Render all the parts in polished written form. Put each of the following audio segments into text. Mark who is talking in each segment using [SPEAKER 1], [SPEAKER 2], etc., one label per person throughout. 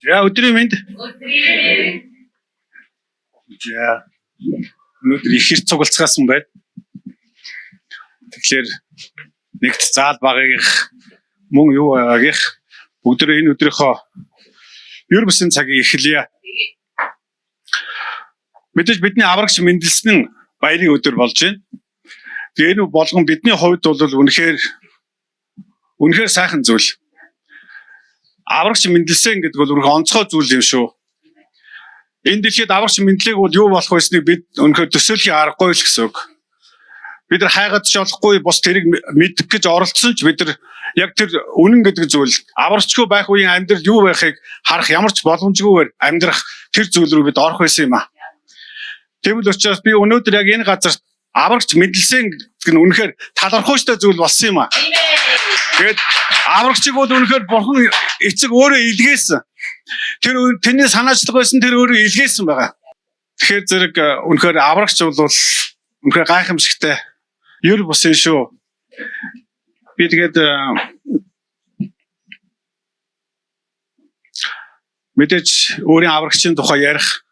[SPEAKER 1] За өдрийн мэнд. За өнөөдөр их хэрэг цугалцгаасан байна. Тэгэхээр нэгт заал багыг мөн юу байгаагийнх бүгдөө энэ өдрийнхөө ер бусын цагийг эхлэе. Мэдээж бидний аврагч мэндэлсэн нь баярын өдөр болж байна. Тэгээ энэ болгон бидний хувьд бол үнэхээр сайхан зүйл. Аврагч мэндэлсэн гэдэг бол үнэхээр онцгой зүйл юм шүү. Энэ дэлхийд аврагч мэдлэг бол юу болох байсныг бид үнэхээр төсөөлхийн аргагүй л гэсэн үг. Бид нар хайгаад ч болохгүй бус тэрийг мэдэх гэж оролцсон ч бид нар яг тэр үнэн гэдэг зүйл аврагчгүй байх үеийн амьдрал юу байхыг харах ямар ч боломжгүйгээр амьдрах тэр зүйл рүү бид орох байсан юм аа. Тэгвэл учраас би өнөөдөр яг энэ газарт аврагч мэдлсэн гэх нь үнэхээр талархуйчтай зүйл болсон юм аа. Тэгээд аврагчийг бол үнэхээр бурхан эцэг өөрөө илгээсэн. Тэр тэрний санаачлаг байсан тэр өөрөө илгээсэн байгаа. Тэгэхээр зэрэг үнэхээр аврагч бол үнэхээр гайхамшигтай ер бусын шүү. Би тэгээд мэдээж өөрийн аврагчийн тухай ярих,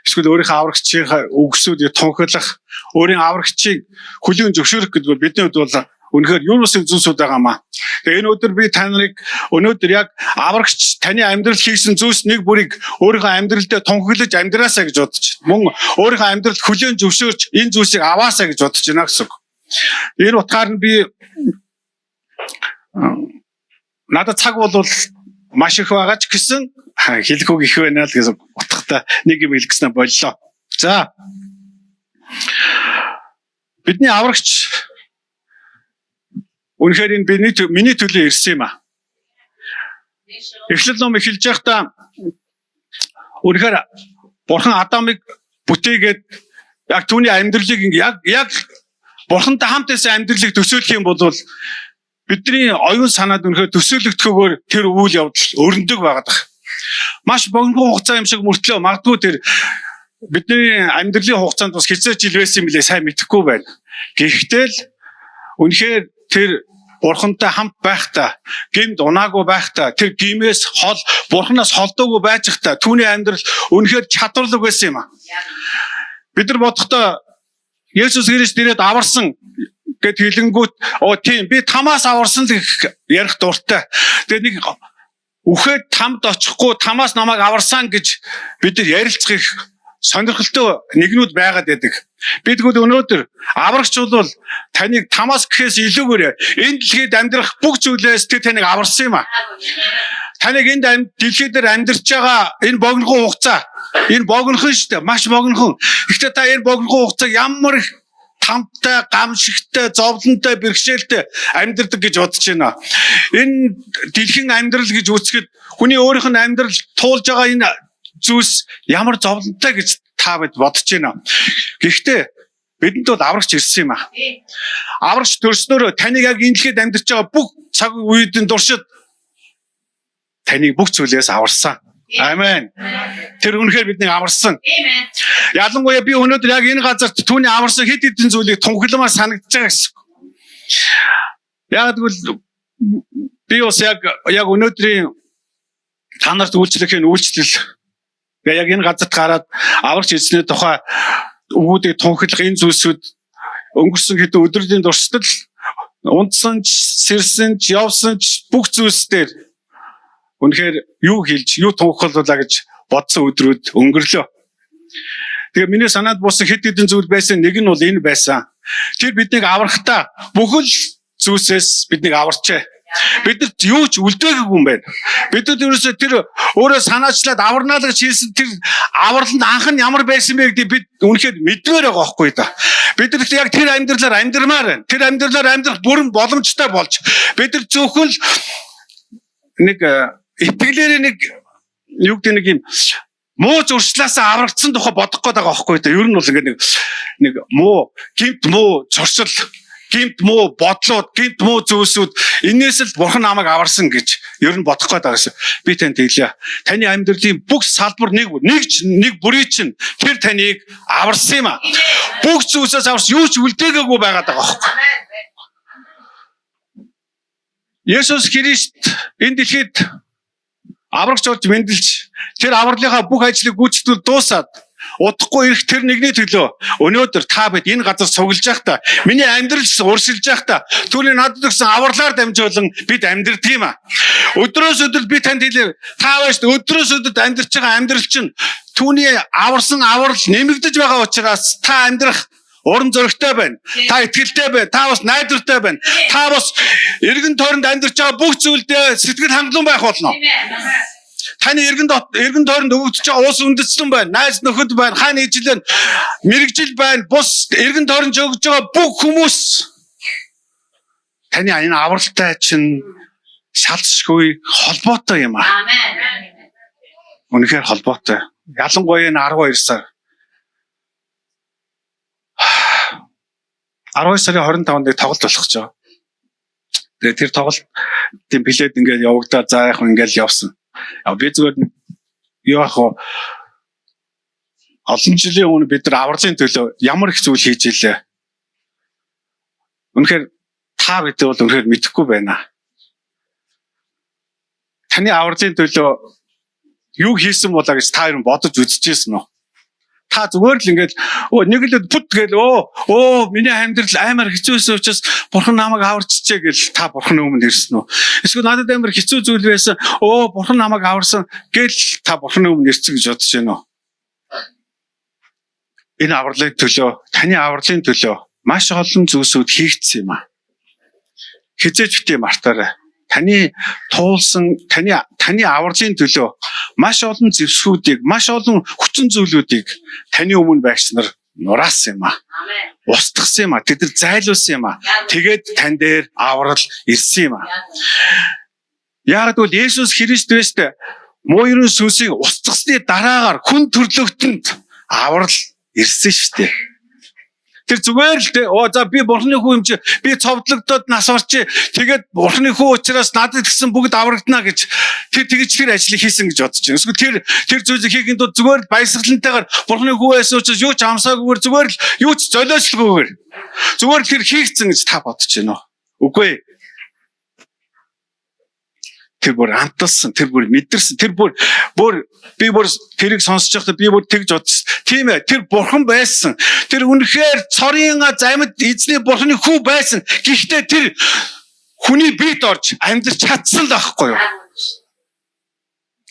[SPEAKER 1] эсвэл өөрийнхөө аврагчийн үгсүүдийг тунхаглах, өөрийн аврагчийг хүлээн зөвшөөрөх гэдэг бол бидний хувьд бол үнэхээр юу нүсийн зүйлсүүд байгаамаа. Тэгээ энэ өдөр би та нарыг өнөөдөр яг аврагч таны амьдрал хийсэн зүйлс нэг бүрийг өөрийнхөө амьдралдаа тунхаглаж амьдраасаа гэж бодож мөн өөрийнхөө амьдралд хүлээн зөвшөөрч энэ зүйлсийг аваасаа гэж бодож байна гэсэн үг. Энэ утгаар нь би надад цаг бол маш их байгаа ч гэсэн хэлэхгүй их байна л гэсэн утгатай нэг юм хэлгэснэ боллоо. За бидний аврагч үнэхээр энэ миний төлөө ирсэн юм аа. Эхлэл ном эхэлж байхдаа үнэхээр бурхан Адамыг бүтээгээд яг түүний амьдралыг яг бурхантай хамт байсан амьдралыг төсөөлөх юм бол бидний оюун санаад үнэхээр төсөөлөгдөхөөр тэр үйл явдал өрнөдөг байгаад байна. Маш богино хугацаа юм шиг мөртлөө магадгүй тэр бидний амьдралын хугацаанд бас хэзээ жил байсан юм билээ сайн мэдэхгүй байна. Гэхдээ л үнэхээр тэр бурхантай хамт байхдаа, гэмд унаагүй байхдаа, тэр гимээс хол бурханаас холдоогүй байж байхдаа түүний амьдрал үнэхээр чадварлаг байсан юм аа. Бид нар бодохдоо Есүс Христ ирээд аварсан гэд хэлэнгүүт тийм би тамаас аварсан л ярих дуртай. Тэгээд нэг үхээд тамд очихгүй тамаас намайг аварсан гэж бид нар ярилцах их сонирхолтой нэгнүүд байгаад байдаг. Би тэгвэл өнөөдөр аврагч бол таныг тамаас гэхээс илүүгээр энэ дэлхийд амьдрах бүх зүйлээс тэр таныг аварсан юм аа. Таныг энэ дэлхий дээр амьдарч байгаа энэ богинохон хугацаа энэ богинохон шүү дээ маш богинохон. Гэхдээ та энэ богинохон хугацааг ямар их тамтай, гамшигтай, зовлонтой, бэрхшээлтэй амьдардаг гэж бодож байна. Энэ дэлхийн амьдрал гэж үзэхэд хүний өөрийнх нь амьдрал туулж байгаа энэ зүйлс ямар зовлонтой гэж та бид бодож байна. Гэхдээ бидэнд бол аврагч ирсэн юм аа. Аврагч төрснөөр таныг яг энэ дэлхийд амьдарч байгаа бүх цаг үеийн туршид таныг бүх зүйлээс аварсан. Амен. Тэр үнэхээр биднийг аварсан. Ялангуяа би өнөөдөр яг энэ газарт түүний аварсан хэд хэдэн зүйлийг тунхагламаар санагдаж байгаа гэсэн. Яг тэгвэл би бас яг өнөөдрийн та нарт үйлчлэхийн үйлчлэл яг энэ газарт гараад аварч ирсний тухай өгүүдийг тунхаглах энэ зүйлсүүд өнгөрсөн хэдэн өдрийн туршид унтсан ч, сэрсэн ч, явсан ч бүх зүйлс дээр үнэхээр юу хэлж, юу тунхаглуулаа гэж бодсон өдрүүд өнгөрлөө. Тэгээ миний санаанд буусан хэд хэдэн зүйл байсан нэг нь бол энэ байсан. Тэр биднийг аврахтаа бүхэл зүйлсээс биднийг аварчээ. Бидэрт юу ч үлдээгээгүй юм байна. Бидэд ерөөсөө тэр өөрөө санаачлаад аварнаа л гэж хэлсэн тэр авраланд анх нь ямар байсан бэ гэдгийг бид үнэхээр мэдмээр байгаа байхгүй да. Бид яг тэр амьдралаар амьдрмаар байна. Тэр амьдралаар амьдрах бүрэн боломжтой болж бид нар зөвхөн нэг итгэлээр нэг юу гэдэг нэг юм муу зуршлаасаа аврагдсан тухай бодох гээд байгаа байхгүй да. Ер нь бол ингээд нэг муу, гэмт муу зуршил, гэмт муу бодлууд, гэмт муу зүйлсүүд энээс л бурхан намайг аварсан гэж ер нь бодох гээд байгаа шээ. Би танд хэлье. Таны амьдралын бүх салбар нэг бүрий чинь тэр таныг аварсан юм аа. Бүх зүйлсээс аварс юу ч үлдээгээгүй байгаад байгаа байхгүй. Есүс Христ энэ дэлхийд аврагч болж мэндэлж тэр авралынхаа бүх ажлыг гүйцэтгэл дуусаад удахгүй ирэх тэр нэгний төлөө өнөөдөр та бид энэ газар цуглаж байхдаа миний амьдрал урсгалж байхдаа түүний надад өгсөн авралаар дамжуулан бид амьдрдаг юм а. Өдрөөс өдөрт би танд хэлээ та байж өдрөөс өдөрт амьдарч байгаа амьдрал чинь түүний аварсан аврал нэмэгдэж байгаа учраас та амьдрах урам зоригтой байна. Та итгэлтэй байна. Та бас найдвартай байна. Та бас эргэн тойронд амьдарч байгаа бүх зүйлдээ сэтгэл хангалуун байх болно. Таны эргэн тойронд өгөгдөж байгаа уус үндэстэн байна. Найз нөхөд байна. Хааны ижил мэрэгжил байна. Бус эргэн тойронд өгж байгаа бүх хүмүүс таны энэ авралтай чинь шалцшгүй холбоотой юм аа. Үнэхээр холбоотой. Ялангуяа энэ 12 сар 12 сарын 25-нд тоглолт болох гэж байгаа. Тэгээ тэр тоглолтын билет ингээд явагдаад за яг ингээд явсан. Би зүгээр юу ах вэ? Олон жилийн өмнө бид нар авралын төлөө ямар их зүйл хийж илээ. Үнэхээр та бид бол үнэхээр мэдэхгүй байна. Таны авралын төлөө юу хийсэн болоо гэж та юу бодож үзчихсэн үү? Та зүгээр л ингээд нэг л пут гээл миний амьдрал амар хэцүүсэн учраас бурхан намайг аварчжээ гэл та бурханы өмнө ирсэн үү? Эсвэл надад амар хэцүү зүйл байсан бурхан намайг аварсан гэл та бурханы өмнө ирсэн гэж бодож байна уу? Энэ авралын төлөө таны авралын төлөө маш олон зүйлсүүд хийгдсэн юм а. Хизээж битээ мартаарай. Таны туулсан таны авралын төлөө маш олон зэвсгүүдийг, маш олон хүчин зүйлүүдийг таны өмнө байгч нар нураасан юм а. Устгасан юм а. Тэд нар зайлуулсан юм а. Тэгээд тань дээр аврал ирсэн юм а. Яг л Есүс Христ Бэст муурын сүнсийг устгасны дараагаар хүн төрлөختөнд аврал ирсэн шүү дээ. Тэр зүгээр л за би бурхны хүү юм чи би цовдлогдоод нас орчи тэгээд бурхны хүү учраас надад гэсэн бүгд аврагдана гэж тэр ажлыг хийсэн гэж бодож байна. Эсвэл тэр зүйлийг хийхэд зүгээр л баясгалантайгаар бурхны хүү байсан учраас юу ч амсаагүйгээр зүгээр л юу ч золиослгүйгээр зүгээр л тэр хийгдсэн гэж та бодож байна уу? Үгүй ээ. Тэр бүр амталсан, тэр бүр мэдэрсэн, тэр бүр би тэрийг сонсож байхдаа би бүр тэгж бодсон. Тийм ээ, тэр бурхан байсан. Тэр үнэхээр цорын замд эзний бурханы хүү байсан. Гэхдээ тэр хүний биед орж амьдарч чадсан л байхгүй юу?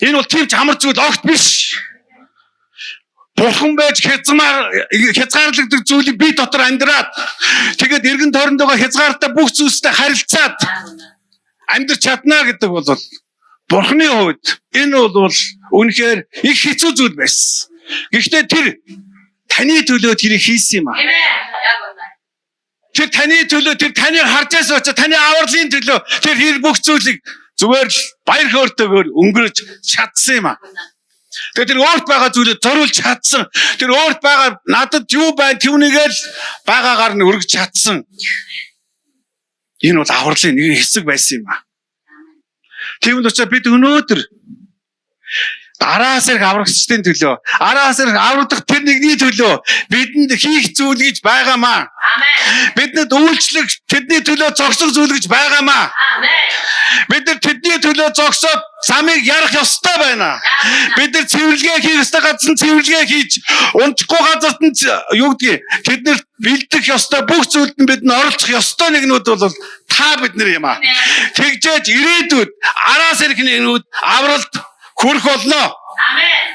[SPEAKER 1] Энэ бол тийм ч амар зүйл огт биш. Бурхан байж хязгаарлагддаг зүйлийг би дотор амьдраад тэгээд эргэн тойронд байгаа хязгаартай бүх зүйлстэй харилцаад амьдарч чадна гэдэг бол бурханы хувьд энэ бол үнэхээр их хэцүү зүйл байсан. Гэхдээ тэр таны төлөө тэрийг хийсэн юм аа. Тэр таны төлөө тэр таныг харж байсан учраас таны авралын төлөө тэр бүх зүйлийг зүгээр л баяр хөөртэйгээр өнгөрөж чадсан юм аа. Тэгээд тэр өөрт байгаа зүйлээ зориулж чадсан. Тэр өөрт байгаа надад юу байна түүнийгээ л байгаагаар нь өргөж чадсан. Энэ бол авралын нэг хэсэг байсан юм аа. Тийм л учраас бид өнөөдөр араас ирэх аврагчдын төлөө, араас ирэх аврагдах тэр нэгний төлөө бидэнд хийх зүйл гэж байгаамаа. Бидэнд үйлчлэх тэдний төлөө зогсох зүйл гэж байгаамаа. Бид нар тэдний төлөө зогсоод замыг ярах ёстой байна. Бид нар цэвэрлэгээ хийх ёстой газар нь цэвэрлэгээ хийж, унтахгүй газарт нь юу гэдгийг тэд нар бэлдэх ёстой бүх зүйлд нь бид нь оролцох ёстой нэгнүүд бол та бид нар юм аа. Тэгжээж ирээдүйд араас ирэх нэгнүүд авралт хүрэх болно. Амен.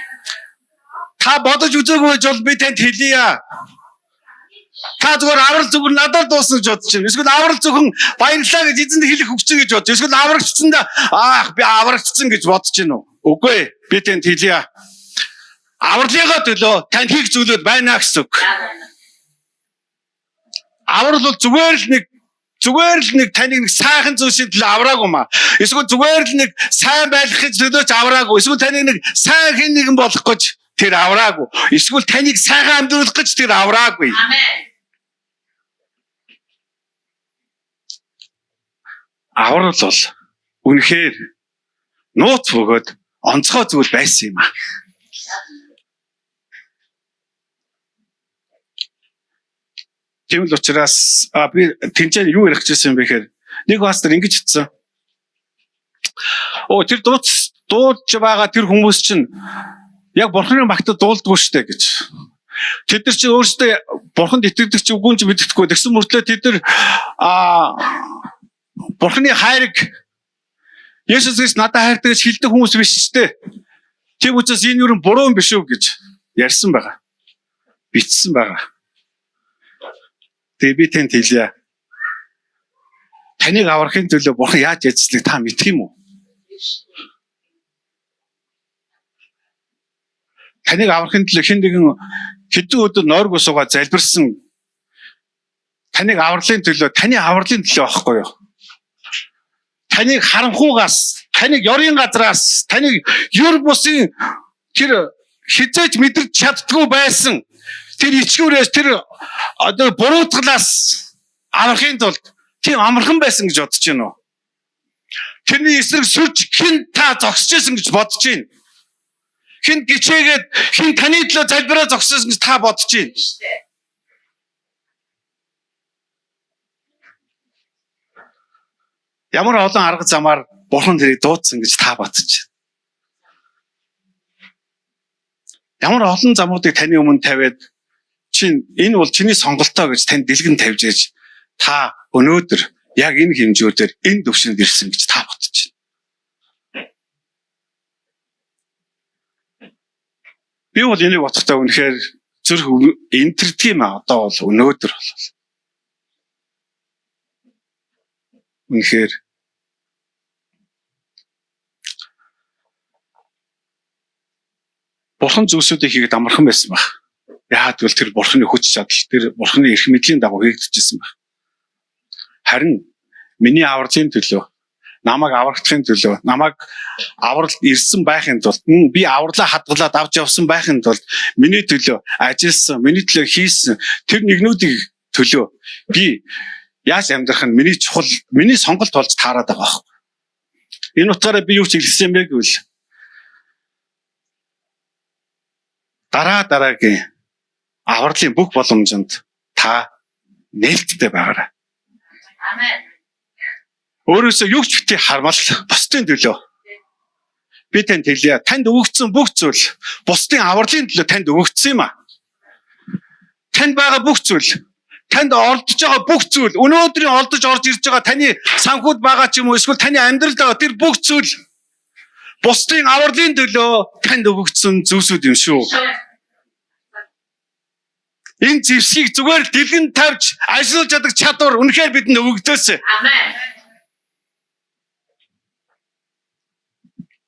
[SPEAKER 1] Та бодож үзээгүй бол би танд хэлье. Та зүгээр аврал зүгээр надад дуусна гэж бодож байна. Эсвэл аврал зөвхөн баярлалаа гэж эзэнд хэлэх хөгжин гэж бодож. Эсвэл аврагдсандаа би аврагдсан гэж бодож байна уу? Үгүй. Би танд хэлье. Авралынхаа төлөө танд хийх зүйлүүд байна гэсэн үг. Аврал бол зүгээр л нэг таныг нэг сайхан зүйлсийн төлөө авраагүй маа. Эсвэл зүгээр л нэг сайн байлгахын төлөө ч авраагүй. Эсвэл таныг нэг сайн хэн нэгэн болох гэж тэр авраагүй. Эсвэл таныг сайхан амьдруулах гэж тэр авраагүй. Амен. Аврал бол үнэхээр нууц бөгөөд онцгой зүйл байсан юм аа. Тийм л учраас би тэнцэн юу ярих гэсэн юм бэ гэхээр нэг пастор ингэж хэлсэн. Тэр дууц дуулж байгаа тэр хүмүүс чинь яг бурхны багтад дуулдаггүй шүү дээ гэж. Тэд нар чинь өөрсдөө бурханд итгэдэг ч үгүй ч мэддэхгүй. Тэгсэн мөртлөө тэд нар бурхны хайрыг Есүс Христ надад хайртай гэж хэлдэг хүмүүс биш шүү дээ. Тийм учраас энэ юу буруу юм биш үү гэж ярьсан байгаа. Бичсэн байгаа. Тэгээ би тэнд хэлье. Таныг аврахын төлөө бурхан яаж ажилласныг та мэдэх юм уу? Таныг аврахын төлөө хэн нэгэн хэдэн өдөр нойргүй суугаад залбирсан. Таныг авралын төлөө, таны авралын төлөө байхгүй юу? Таныг харанхуугаас, таныг ёрын газраас, таныг юр бусын тэр хизээж мэдэрч чаддгүй байсан тэр ичгүүрээс тэр одоо буруутгалаас аврахын тулд тийм амархан байсан гэж бодож байна уу? Тэрний эсрэг сүрж хэн та зогсчихсэн гэж бодож байна? Хэн гिचээгээд хэн таны төлөө залбираа зогссон гэж та бодож байна? Ямар олон арга замаар бурхан тэрийг дуудсан гэж та бодож байна? Ямар олон замуудыг таны өмнө тавиад энэ бол чиний сонголтоо гэж тань дэлгэн тавьж ээж та өнөөдөр яг энэ хэмжүүрээр энэ төвшөнд ирсэн гэж та бодож байна. Би бол энийг бодохдоо үнэхээр зүрх энтердэг юм аа. Одоо бол өнөөдөр бол үнэхээр бурхан зүйлсүүдийг хийгээд амархан байсан баг. Яагаад гэвэл тэр бурханы хүч чадал, тэр бурханы эрх мэдлийн дагуу хийгдчихсэн баг. Харин миний авралын төлөө, намайг аврагдахын төлөө, намайг авралт ирсэн байхын тулд, би авралаа хадгалаад авч явсан байхын тулд миний төлөө ажилласан, миний төлөө хийсэн тэр нэгнүүдийн төлөө би яаж амьдрах нь миний чухал, миний сонголт болж таарад байгаа байхгүй. Энэ утгаараа би юу ч хэлсэн бэ гэвэл дараагийн авралын бүх боломжинд та нээлттэй байгаарай. Амен. Өөрөөсөө юу ч бити хармал бусдын төлөө. Би танд хэлье. Танд өгөгдсөн бүх зүйл бусдын авралын төлөө танд өгөгдсөн юм аа. Танд байгаа бүх зүйл, танд олдож байгаа бүх зүйл, өнөөдрийн олдож орж ирж байгаа таны санхуд байгаа ч юм уу, эсвэл таны амьдралд байгаа тэр бүх зүйл бусдын авралын төлөө танд өгөгдсөн зүйлсүүд юм шүү. Энэ зэвсгийг зүгээр дэлгэн тавьж ажиллаж чадах чадвар үнэхээр бидэнд өгөгдөөс. Амен.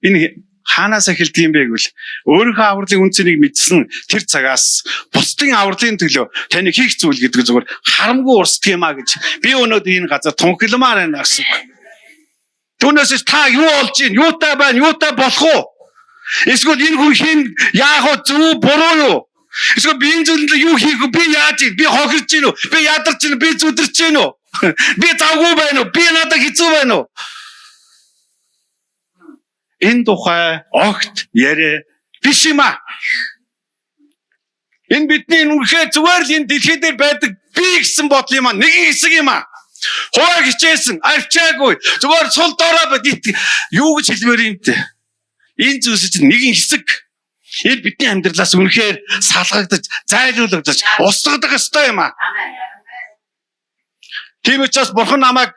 [SPEAKER 1] Энэ хаанаас эхэлдэг юм бэ гэвэл өөрийнхөө авралын үнцнийг мэдсэн тэр цагаас бусдын авралын төлөө таны хийх зүйл гэдэг зүгээр харамгүй урсдаг юм а гэж би өнөөдөр энэ газар тунхилмаар байна гэсэн. Түүнээс та юу олж ийн, юутай байна, юутай болох уу? Эсвэл энэ хүн хин яах вэ, зөв буруу юу? Эсвэл би энэ зүйлд юу хийх вэ? Би яаж ийн? Би хохирч гин үү? Би ядарч гин үү? Би зүдэрч гин үү? Би завгүй байна уу? Би надад хэцүү байна уу? Энэ тухай огт яриа биш юм а. Энэ бидний үнэхээр зүгээр л энэ дэлхий дээр байдаг би гэсэн бодол юм а. Нэг хэсэг юм а. Хоо хичээсэн, арчаагүй. Зүгээр сул дорой бод юу гэж хэлмээр юм те. Энэ зүйлс чинь нэгэн хэсэг. Энэ бидний амьдралаас үнэхээр салгагдаж, зайлуулагдаж, устгагдах ёстой юм а. Тийм учраас бурхан намайг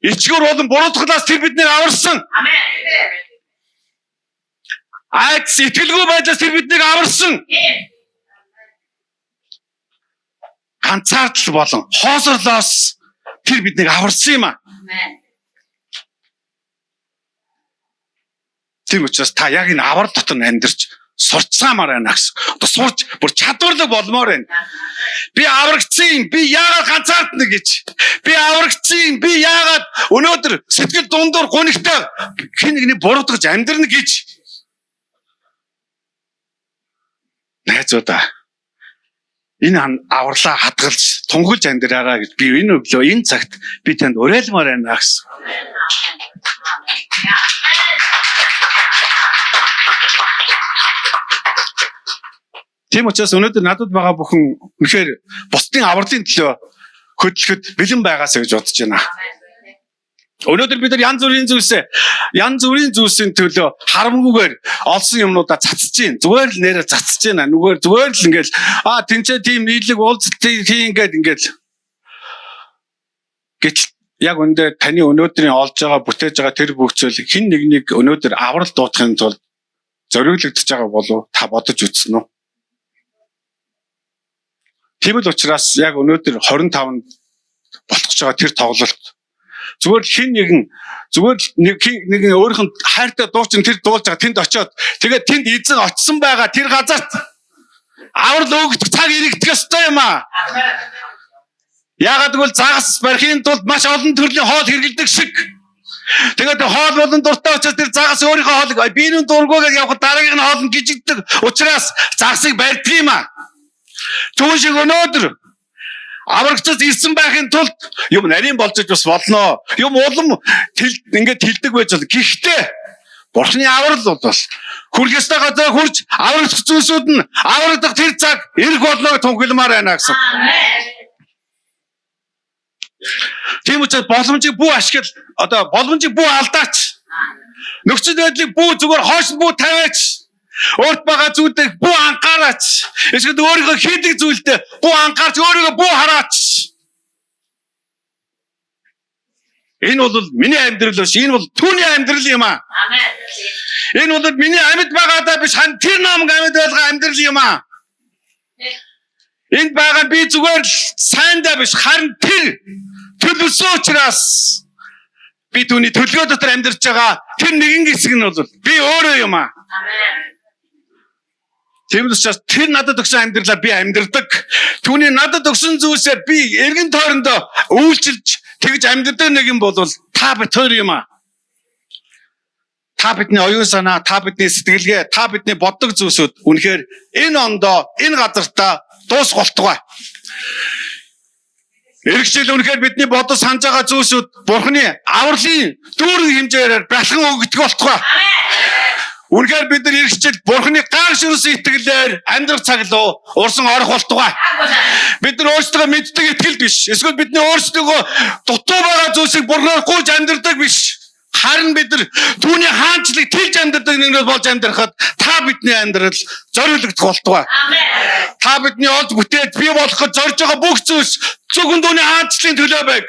[SPEAKER 1] ичгүүр болон буруутгалаас тэр биднийг аварсан. Амен. Айц сэтгэлгүй байдлаас тэр биднийг аварсан. Ганцаардал болон хоосорлоос тэр биднийг аварсан юм а. Тийм учраас та яг энэ авар дотор амьдарч сурцгаамаар байна гэсэн. Одоо сурч бүр чадварлаг болмоор байна. Би аврагдсан, би яагаад ганцаардна гэж. Би аврагдсан, би яагаад өнөөдөр сэтгэл дундуур гунигтай хэн нэгний буруутгаж амьдрна гэж. Найзуудаа энэ авралаа хадгалж тунхилж амьдраараа гэж би энэ өглөө энэ цагт би танд уриалмаар байна гэсэн. Тийм учраас өнөөдөр надад байгаа бүхэн үнэхээр бусдын авралын төлөө хөдлөхөд бэлэн байгаасаа гэж бодож байна. Өнөөдөр бид нар янз бүрийн зүйлсийн төлөө харамгүйгээр олсон юмнуудаа цацж гин. Зүгээр л нэрээ цацж гин. Зүгээр л ингээл тэнцээ тийм нийлэг уулзалт тийм ингээд гэтэл яг өндөө таны өнөөдрийн олж байгаа бүтээж байгаа тэр бүх зүйл хин нэг өнөөдөр аврал дуудахын тулд зориулагдж байгаа болов та бодож үзсэн үү? Тийм л учраас яг өнөөдөр 25-нд болох ч байгаа тэр тоглолт зүгээр хин нэгэн өөрийнх нь хайртай дуучин тэр дуулж байгаа тэнд очиод тэгээд тэнд эзэн очсон байгаа тэр газарт аврал өгөх цаг ирэгдэх ёстой юм аа. Яагаад гэвэл загас барихын тулд маш олон төрлийн хоол хэрэглэдэг шиг. Тэгээд хоол болон дуртай учраас тэр загас өөрийнхөө хоолыг биенийн дургүйгээр явах дараагийн хоол нь гжигддэг учраас загасыг барьдаг юм аа. Түүн шиг өнөөдөр аврагчаас ирсэн байхын тулд юм нарийн болж бас болно. Юм улам ингээд хилдэг байж болно. Гэхдээ Бурхны аврал бол хүрх ёстой газар хурж аврагч зүйлсүүд нь аврагдах тэр цаг ирэх болно тунхилмаар байна гэсэн. Тийм учраас боломжийг бүү ашигла боломжийг бүү алдаач. Нөхцөл байдлыг бүү зүгээр хойш бүү тавиач. Өөрт байгаа зүйлдээ бүү анхаараач. Эсвэл өөрийнхөө хийдэг зүйлдээ бүү анхаарч өөрийгөө бүү хараач. Энэ бол миний амьдрал биш. Энэ бол түүний амьдрал юм аа. Энэ бол миний амьд байгаадаа биш. Тэр намайг амьд байлгаа амьдрал юм аа. Энд байгаа би зүгээр сайндаа биш. Харин тэр төлөвсөн учраас би түүний төлгөө дотор амьдарч байгаа. Тэр нэгэн хэсэг нь бол би өөрөө юм аа. Тийм учраас тэр надад өгсөн амьдралаар би амьдардаг. Түүний надад өгсөн зүйлсээр би эргэн тойрондоо үйлчилж тэгж амьдардаг нэг юм бол та бид хоёр юм аа. Та бидний оюун санаа, та бидний сэтгэлгээ, та бидний боддог зүйлсүүд үнэхээр энэ ондоо энэ газартаа дуусгалтугай. Иргэжил үнэхээр бидний бодож санаж байгаа зүйлсүүд Бурхны авралын дүүрэн хэмжээгээр бэлхэн өгдөг болтугай. Үнэхээр бид нар иргэжил Бурхны гар ширсэн итгэлээр амьдрах цаг руу урсан орох болтугай. Бид нар өөрсдөө мэддэг итгэл биш. Эсвэл бидний өөрсдөө дутуу байгаа зүйлсийг Бурхнаар гуйж амьдрдаг биш. Харин бид нар түүний хаанчлыг тэлж амьдрдаг нэгнээс болж амьдрахад та бидний амьдрал зориулагдах болтугай. Та бидний олж бүтээд бий болгоход зорж байгаа бүх зүйлс зөвхөн түүний хаанчлын төлөө байг.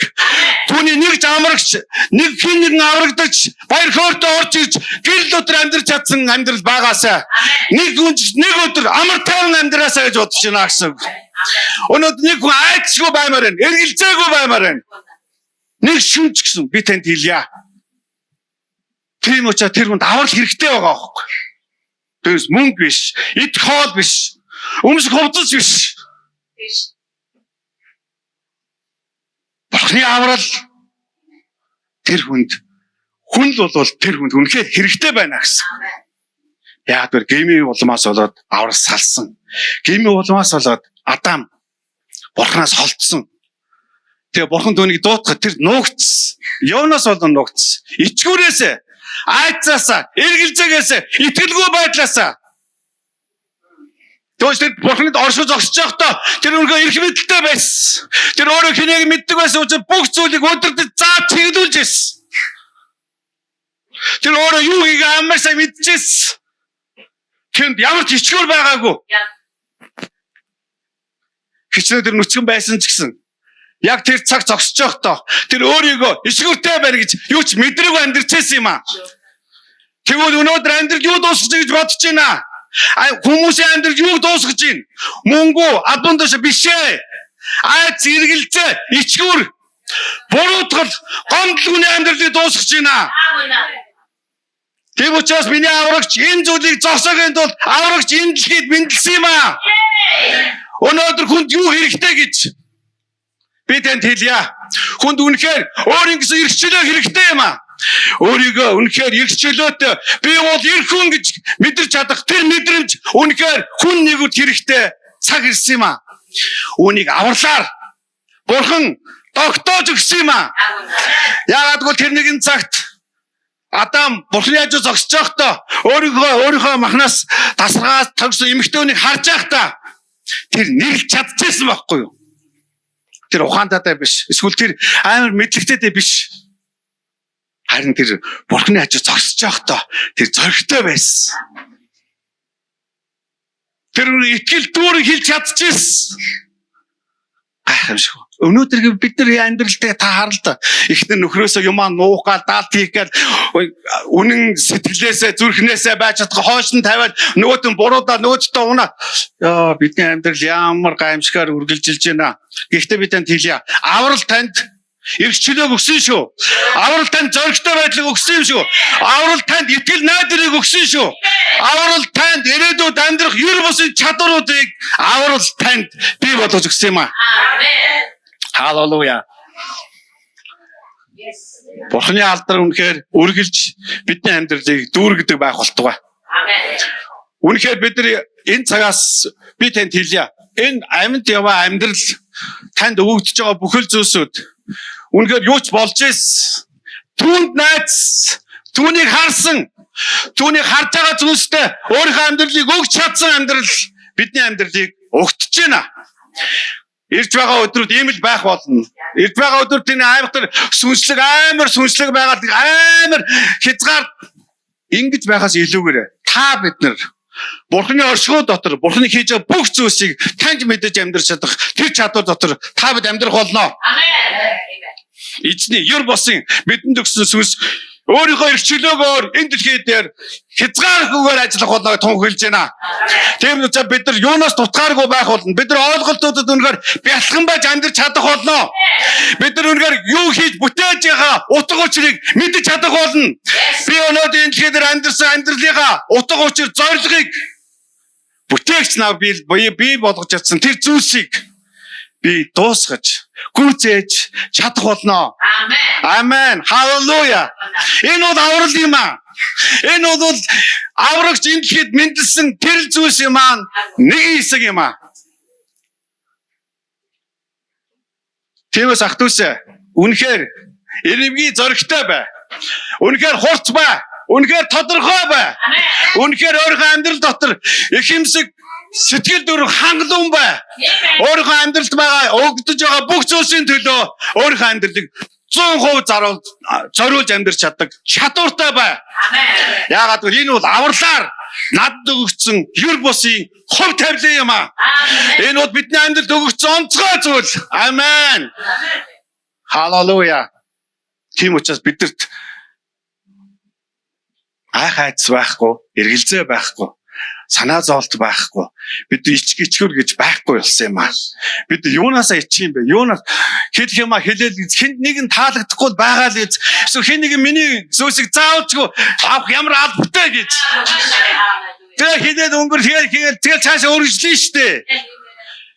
[SPEAKER 1] Түүний нэг амрагч, нэг хин нэгэн аврагдаж, баяр хөөртөө орж ирж гэрэл дотор амьдрч чадсан амьдрал байгаасаа. Нэг өдөр амар тайван амьдраасаа гэж бодож байна гэсэн. Өнөөдөр нэг хүн айцгүй баймаар байна, эргэлзээгүй баймаар байна. Нэг шүнч гэсэн би танд хэлье. Тийм учраас тэр хүнд аврал хэрэгтэй байгаа байхгүй. Тэрс мөнгө биш, эд хоол биш, өмсөх хувцас биш. Бурхны аврал тэр хүнд бол тэр хүнд үнэхээр хэрэгтэй байна гэсэн. Яг тэр Гими улмаас болоод аврал салсан. Гими улмаас болоод Адам Бурханаас холдсон. Тэгээ Бурхан түүнийг дуутахад тэр нуугдсан. Явнаас болон нуугдсан. Ичгүүрээсээ айцаасаа, эргэлзээгээсээ, итгэлгүй байдлаасаа. Тэгвэл тэр Бурханд оршиж зогсож байхдаа тэр өөрөө эрх мэдэлтэй байсан. Тэр өөрөө хинээг мэддэг байсан учраас бүх зүйлийг өдөртөж зааж чиглүүлж байсан. Тэр өөрөө юу хийгээ амарсаа мэдчихсэн. Тэнд ямар ч ичгүүр байгаагүй. Хичнээн тэр нүцгэн байсан ч гэсэн яг тэр цаг зогсож байхдаа тэр өөрийгөө ичгүүртэй байна гэж юу ч мэдрээгүй амьдрчээсэн юм аа. Тэгвэл өнөөдөр амьдрал юу дуусгаж гэж бодож байна? Хүмүүсийн амьдрал юу дуусгаж байна? Мөнгө, абундаш биш ээ. Айц эргэлзээ, ичгүүр, буруутгал, гомдлогны амьдралыг дуусгаж байна. Тийм учраас миний аврагч энэ зүйлийг зогсоогийн тулд аврагч энэ дэлхийд мэндэлсэн юм аа. Өнөөдөр хүнд юу хэрэгтэй гэж би танд хэлье. Хүнд үнэхээр өөрийн гэсэн эрх чөлөө хэрэгтэй юм аа. Өөрийгөө үнэхээр эрх чөлөөтэй би бол эрх хүн гэж мэдэрч чадах тэр мэдрэмж үнэхээр хүн нэгүд хэрэгтэй цаг ирсэн юм аа. Үүнийг авралаар Бурхан тогтоож өгсөн юм аа. Яагаад гэвэл тэр нэгэн цагт Адам Бурханы хажуу зогсож байхдаа өөрийнхөө махнаас тасаргаас тогсон эмэгтэйнийг харж байхдаа тэр нэрлж чадчихсан байхгүй юу? Тэр ухаантайтай биш. Эсвэл тэр амар мэдлэгтэйтэй биш. Харин тэр Бурхны хажуу зогсож байхдаа тэр зоригтой байсан. Тэр итгэл дүүрэн хэлж чадчихсэн. Гайхамшиг. Өнөөдөр бид нар амьдралдаа та харал та ихнэр нөхрөөсөө юмаа нуугаал даалт хийгээл үнэн сэтгэлээсээ зүрхнээсээ байж чадгаа хойш нь тавиад нөгөөт нь буруудаа нөгөөдөө унаа. Яа бидний амьдрал ямар гайхамшигар үргэлжилж байна. Гэхдээ бид танд хэлье. Аврал танд эрх чөлөөг өгсөн шүү. Аврал танд зоригтой байдлыг өгсөн юм шүү. Аврал танд итгэл найдварыг өгсөн шүү. Аврал танд ирээдүйд амьдрах ер бусын чадваруудыг аврал танд бий болгож өгсөн юм аа. Амен. Халелуя. Бурхны алдар үнэхээр үргэлж бидний амьдралыг дүүргэдэг байх болтугай. Амен. Үнэхээр бид нар энэ цагаас би танд хэлье. Энэ амьд яваа амьдрал танд өгөгдөж байгаа бүхэл зүйлсүүд үнэхээр юу ч болж ийс. Түүнд найз, түүнийг харсан, түүнийг харж байгаа зүйлстэй өөрийнхөө амьдралыг өгч чадсан амьдрал бидний амьдралыг өгтөж байна. Ирж байгаа өдрүүд ийм л байх болно. Ирж байгаа өдрүүд энэ аймагтар амар сүнслэг байгаад амар хязгаар ингэж байхаас илүүгээр та бид нар Бурхны оршихуй дотор Бурхны хийж байгаа бүх зүйлсийг таньж мэдэж амьдрах чадах тэр чадвар дотор та бид амьдрах болно. Амен. Эзний ер босын бидэнд өгсөн сүнс өөрийнхөө эрх чөлөөгөөр энэ дэлхий дээр хязгааргүйгээр ажиллах болоо тунхилж байна. Тийм учраас бид нар юунаас тутгааргүй байх болно. Бид нар ойлголтуудад үнэхээр бялхан байж амьдрч чадах болно. Бид нар үнэхээр юу хийж бүтээж байгаа утга учирыг мэдэж чадах болно. Би өнөөдөр энэ дэлхий дээр амьдрсан амьдралынхаа утга учир зорилгыг бүтээгч нар би болгож чадсан тэр зүйлсийг би дуусгаж гүйцээж чадах болно. Амен. Халелуя. Энэ бол аврал юм аа. Энэ бол аврагч энэ дэлхийд мэндэлсэн тэр зүйлс юм аа. Нэг хэсэг юм аа. Тиймээс ах дүүсээ үнэхээр эрэмгийн зоригтой бай. Үнэхээр хурц бай. Үнэхээр тодорхой бай. Үнэхээр өөрийнхөө амьдрал дотор их юмсэг сэтгэл дөрөв хангалуун бай. Өөрийнхөө амьдралд байгаа өгдөж байгаа бүх зүйлсийн төлөө өөрийнхөө амьдралыг 100% зориулж амьдрч чаддаг чадвартай бай. Яагаад гэвэл энэ бол авралаар надад өгөгдсөн ер бусын хувь тавилан юм аа. Энэ бол бидний амьдралд өгөгдсөн онцгой зүйл. Амен. Халелуя. Тийм учраас бидэрт айхайц байхгүй, эргэлзээ байхгүй, санаа зовлт байхгүй. Бид ичгичгүр гэж байхгүй болсон юм аа. Бид юунаасаа иччих юм бэ? Юунаас хэлэх юм аа хэлээл хэн нэг нь таалагдахгүй байгаа л гэж. Эсвэл хэн нэг миний зүйлсийг заавалчгүй авах ямар албатай гэж. Тэгээ хэлээд өнгөр тэгэл цаашаа өргөжлөн штэ.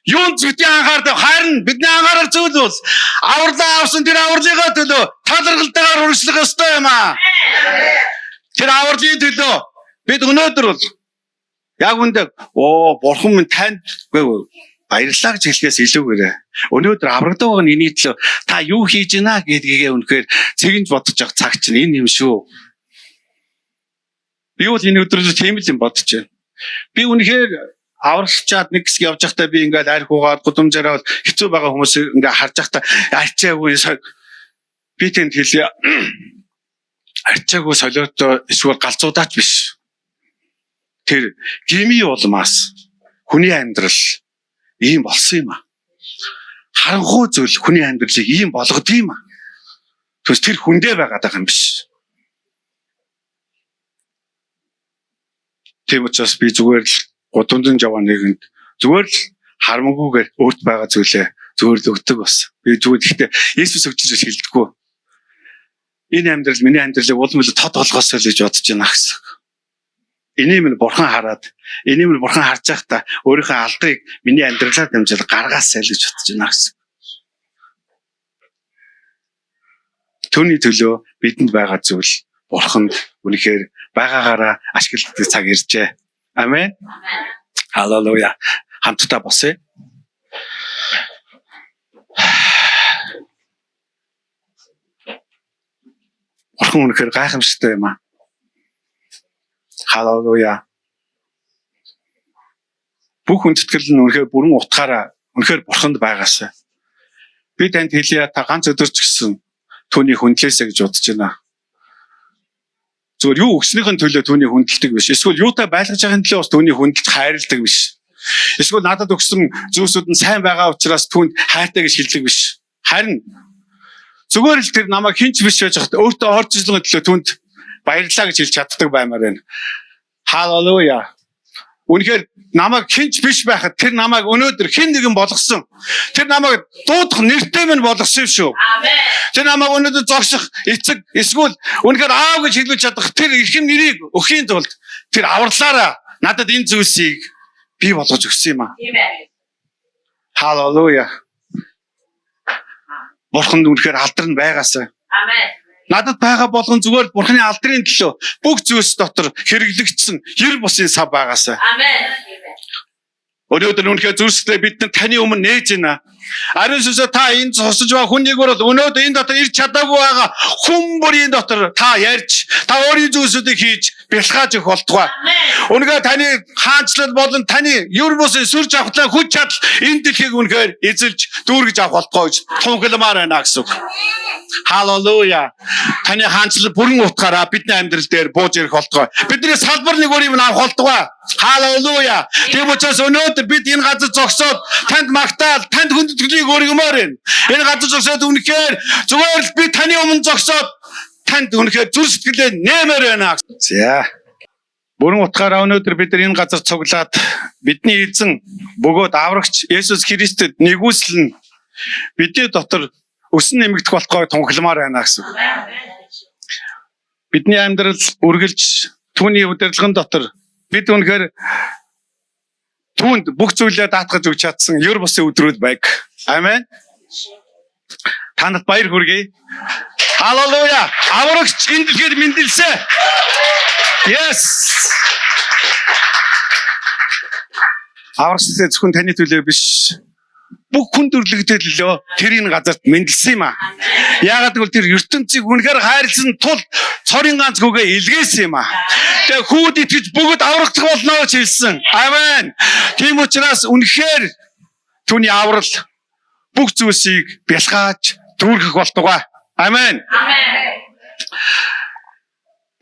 [SPEAKER 1] Юунд бидний анхаардаг харин бидний анхаарах зүйл бол авралаа авсан тэр авралыгаа төлөө талархалтайгаар өргөжлөх ёстой юм аа. Тэр авралын төлөө бид өнөөдөр бол яг үндэ бурхан минь танд баярлалаа гэж хэлхээс илүүгээр өнөөдөр аврагдаа байгаа нэний төлөө та юу хийж гинэ гэдгийг үнэхээр цэгэнж бодож явах цаг чинь энэ юм шүү. Би бол энэ өдрөөс тийм л юм бодож байна. Би үнэхээр аврагчаад нэг хэсэг явж байхдаа би ингээд арх угаад гудамжаараа хэцүү байгаа хүмүүс ингээд харж байхдаа арчаагүй би тэнд хэлээ арчаагүй солиотой эсвэл галзуудаач биш. Тэр гими улмаас хүний амьдрал ийм болсон юм аа. Харанхуй зүйл хүний амьдралыг ийм болгод юм аа. Тэгвэл тэр хүндээ байгаад байгаа юм биш. Тийм учраас би зүгээр л гудамжин жаваа нэгэнд зүгээр л харамгүйгээр өөрт байгаа зүйлээ зүгээр л өгдөг бас. Би зүгээр гэхдээ Есүс өгчөж хэлдэггүй. Энэ амьдрал миний амьдралыг улам илүү тод болгосоо л гэж бодож байна гэсэн. Энийг минь бурхан хараад, энийг минь бурхан харж байхдаа өөрийнхөө алдрыг миний амьдралаар дамжуул гаргаасаа л гэж бодож байна гэсэн. Түүний төлөө бидэнд байгаа зүйл бурханд үнэхээр байгаагаараа ашигладаг цаг иржээ. Амен. Халелуя. Хамтдаа босъё. Бурхан үнэхээр гайхамшигтай юм аа. Халелуя. Бүх үндэтгэл нь үнэхээр бүрэн утгаараа үнэхээр бурханд байгаасаа. Би танд хэлье та ганц өдөр ч гэсэн түүний хүндлээсэ гэж бодож байна. Зүгээр юу өгснийхэн төлөө түүнийг хүндэлдэг биш. Эсвэл юутай байлгаж байгааны төлөө бас түүнийг хүндэлж хайрладаг биш. Эсвэл надад өгсөн зүйлсүүд нь сайн байгаа учраас түүнд хайртай гэж хэлдэг биш. Харин зүгээр л тэр намайг хинч биш байж хат өөртөө орж ижлэн төлөө түүнд баярлалаа гэж хэлж чаддаг баймаар байна. Халелуя. Үнэхээр намайг хинч биш байхад тэр намайг өнөөдөр хэн нэгэн болгосон. Тэр намайг дуудах нэртэй минь болгосон юм шүү. Амен. Тэр намайг өнөөдөр зогсох эцэг эсвэл үнэхээр аав гэж хэлж чадах тэр эрхэм нэрийг өхийн тулд тэр авралаараа надад энэ зүйлсийг бий болгож өгсөн юм аа. Халелуя. Бурхан үнэхээр алдар нь байгаасаа. Амен. Надад байгаа болгон зүгээр Бурханы алдрын төлөө бүх зүйлс дотор хэрэглэгдсэн хэр бусын сав байгаасаа. Амен. Өнөөдөр үнэхээр зүйлсээ бид нар таны өмнө нээж байна. Ариун сүнсээ та энд сосож байгаа хүнийг бол өнөөдөр энэ дотор ирч чадаагүй байгаа хүн бүрийн дотор та ярьж, та өөрийн зүйлсүүдийг хийж бэлхааж өгөх болтугай. Үнэхээр таны хаанчлал болон таны юр бусын сүр жавхлаа хүч чадал энэ дэлхийг үнэхээр эзэлж дүүргэж авах болтугай гэж тунхилмаар байна гэсэн үг. Халелуя. Таны хаанчлал бүрэн утгаараа бидний амьдрал дээр бууж ирэх болтугай. Бидний салбар нэг өөр юм авах болтугай. Халелуя. Тийм учраас өнөөдөр бид энэ газар зогсоод танд магтаал, танд хүндэтгэлийг өргөмөр байна. Энэ газар зогсоод үнэхээр зүгээр л би таны өмнө зогсоод танд үнэхээр зүр сэтгэлээ нэмээр байна. За. Бүрэн утгаараа өнөөдөр бид энэ газар цуглаад бидний эзэн бөгөөд аврагч Есүс Христэд нэгүслэн бидний дотор өсөн нэмэгдэх болохгүй тунхилмаар байна гэсэн. Бидний амьдрал үргэлж түүний удирдлагын дотор бид үнэхээр түүнд бүх зүйлээ даатгаж өгч чадсан ёр бусын өдрүүд байг. Амен. Танад баяр хүргэе. Халелуя. Аврагч энэ дэлхийд мэндэлсэ. Yes. Аврагч зөвхөн таны төлөө биш. Бүх хүн төрлөختөл төлөө тэр энэ газарт мэндэлсэн юм аа. Яагаад гэвэл тэр ертөнцийг үнэхээр хайрлсан тул цорын ганц гүгээ илгээсэн юм аа. Тэгээ хүүд итгэж бүгд аврагдах болно гэж хэлсэн. Амен. Тийм учраас үнэхээр түүний аврал бүх зүйлсийг бэлхааж дүүргэх болтугай. Амен. Амен.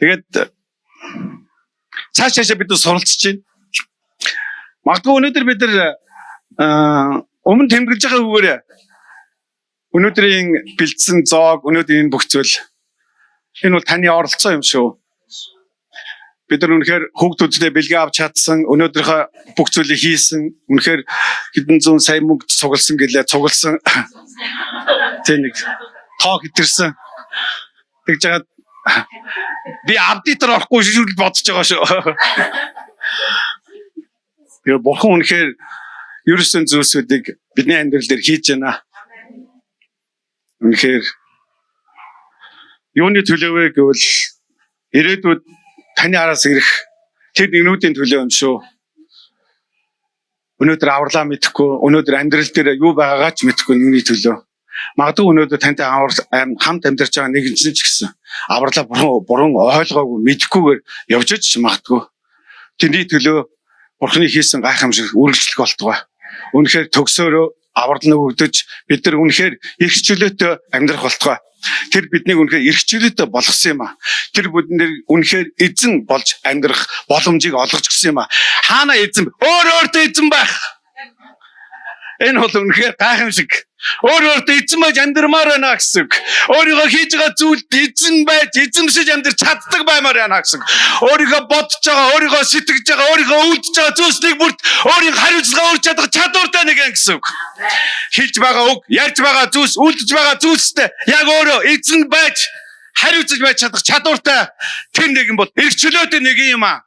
[SPEAKER 1] Тэгээд цаашаа бид суралцж байна. Магадгүй өнөөдөр бид нар өмнө тэмдэглэж байгаа үгээр өнөөдрийн бэлдсэн зоог, өнөөдрийн бүх зүйл энэ бол таны оролцоо юм шүү. Бид нар үнэхээр хүүхдүүдтэй бэлгээ авч чадсан, өнөөдрийнхөө бүх зүйлийг хийсэн, үнэхээр хэдэн зуун сая мөнгө цугласан гэлээ цугласан. Тэ нэг тоо хитэрсэн. Тэгж жагаад би апдейтер орохгүй шүү гэж бодож байгаа шүү. Тэгээ бурхан үнэхээр ерөөсөн зүйлсүүдийг бидний амьдрал дээр хийж байна. Үнэхээр юуны төлөө вэ гэвэл ирээдүйд таны араас ирэх тэр нэгнүүдийн төлөө юм шүү. Өнөөдөр авралаа мэдэхгүй, өнөөдөр амьдрал дээр юу байгаагаа ч мэдэхгүй нэгний төлөө. Магадгүй өнөөдөр тантай хамт амьдарч байгаа нэг ч гэсэн авралаа бурхан ойлгоогүй, мэдэхгүйгээр явж иж магадгүй. Тэний төлөө бурханы хийсэн гайхамшиг үргэлжлэх болтугай. Үнэхээр төгсөөрөө аврал нөгөөдөж бид нар үнэхээр эрх чөлөөтэй амьдрах болтугай. Тэр биднийг үнэхээр эрх чөлөөтэй болгосон юм аа. Тэр биднийг үнэхээр эзэн болж амьдрах боломжийг олгож өгсөн юм аа. Хаана эзэн? Өөртөө эзэн байх. Энэ бол үнэхээр гайхамшиг. Өөртөө эзэн байж амьдрмаар байна гэсэн. Өөрийгөө хийж байгаа зүйлд эзэн байж эзэмшиж амьдрч чаддаг баймаар байна гэсэн. Өөрийгөө бодож байгаа, өөрийгөө сэтгэж байгаа, өөрийгөө үлдэж байгаа зүйлсийг бүрт өөрийн хариуцлага өөрч чадах чадвартай нэг юм гэсэн. Хийж байгаа үг, ярьж байгаа зүйлс, үлдэж байгаа зүйлстэй яг өөрөө эзэн байж хариуцж байж чадах чадвартай тэр нэгэн бол эрх чөлөөтэй нэг юм аа.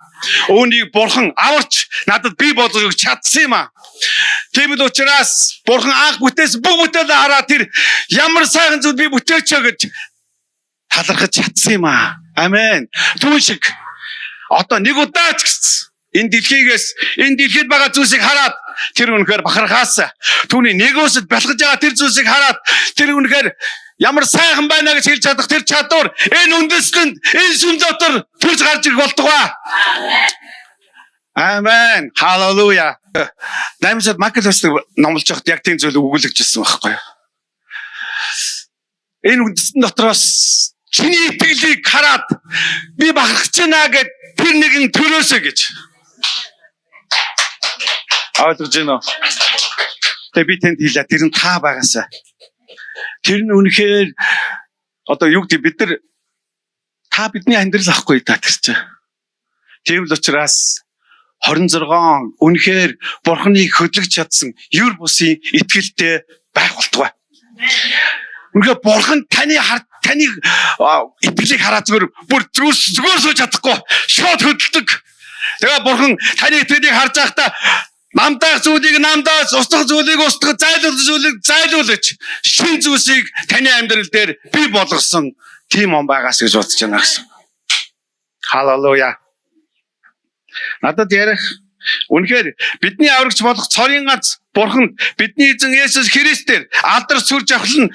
[SPEAKER 1] Үүнийг бурхан аварч надад бий болгож чадсан юм аа. Тийм л учраас бурхан анх бүтээс бүх бүтээлээ хараад тэр ямар сайхан зүйл би бүтээчээ гэж талархаж чадсан юм аа. Амен. Түүн шиг одоо нэг удаа ч гэсэн энэ дэлхийд байгаа зүйлсийг хараад тэр үнэхээр бахархаас түүний нэгөөсөд бэлгэж байгаа тэр зүйлсийг хараад тэр үнэхээр ямар сайхан байна гэж хэлж чадах тэр чадвар энэ үндэслэнд энэ сүм дотор төрж гарч ирэх болтугай. Амен. Халелуя. Наймсад Македост номлож байхад яг тийм зүйл өгүүлэгдсэн байхгүй юу? Энэ үндэстэн дотроос чиний итгэлийг хараад би бахархаж байна гэд тэр нэгэн төрөөсэй гэж. Ойлгож байна уу? Тэгээ би тэнд хэлээ тэр нь та байгаасаа. Тэр нь үнэхээр одоо юу гэдэг бид нар та бидний амьдрал ахгүй та тэр чинь. Тийм л учраас 26 үнэхээр Бурхныг хөдлөж чадсан юр бусын итгэлтэй байх болтугай. Үнэхээр Бурхан таны итгэлийг хараад зүгээр сууж чадахгүй шууд хөдөлдөг. Тэгээ Бурхан таны итгэлийг харж байхдаа намдаа зүйлийг намдаас, устгах зүйлийг устгах, зайлуулах зүйлийг зайлуулж шин зүйлсийг таны амьдрал дээр бий болгосон тийм он байгаас гэж бодож байна гэсэн. Халелуя. Надад ярих үнэхээр бидний аврагч болох цорын ганц Бурхан бидний эзэн Есүс Христээр алдар сүрж авахлан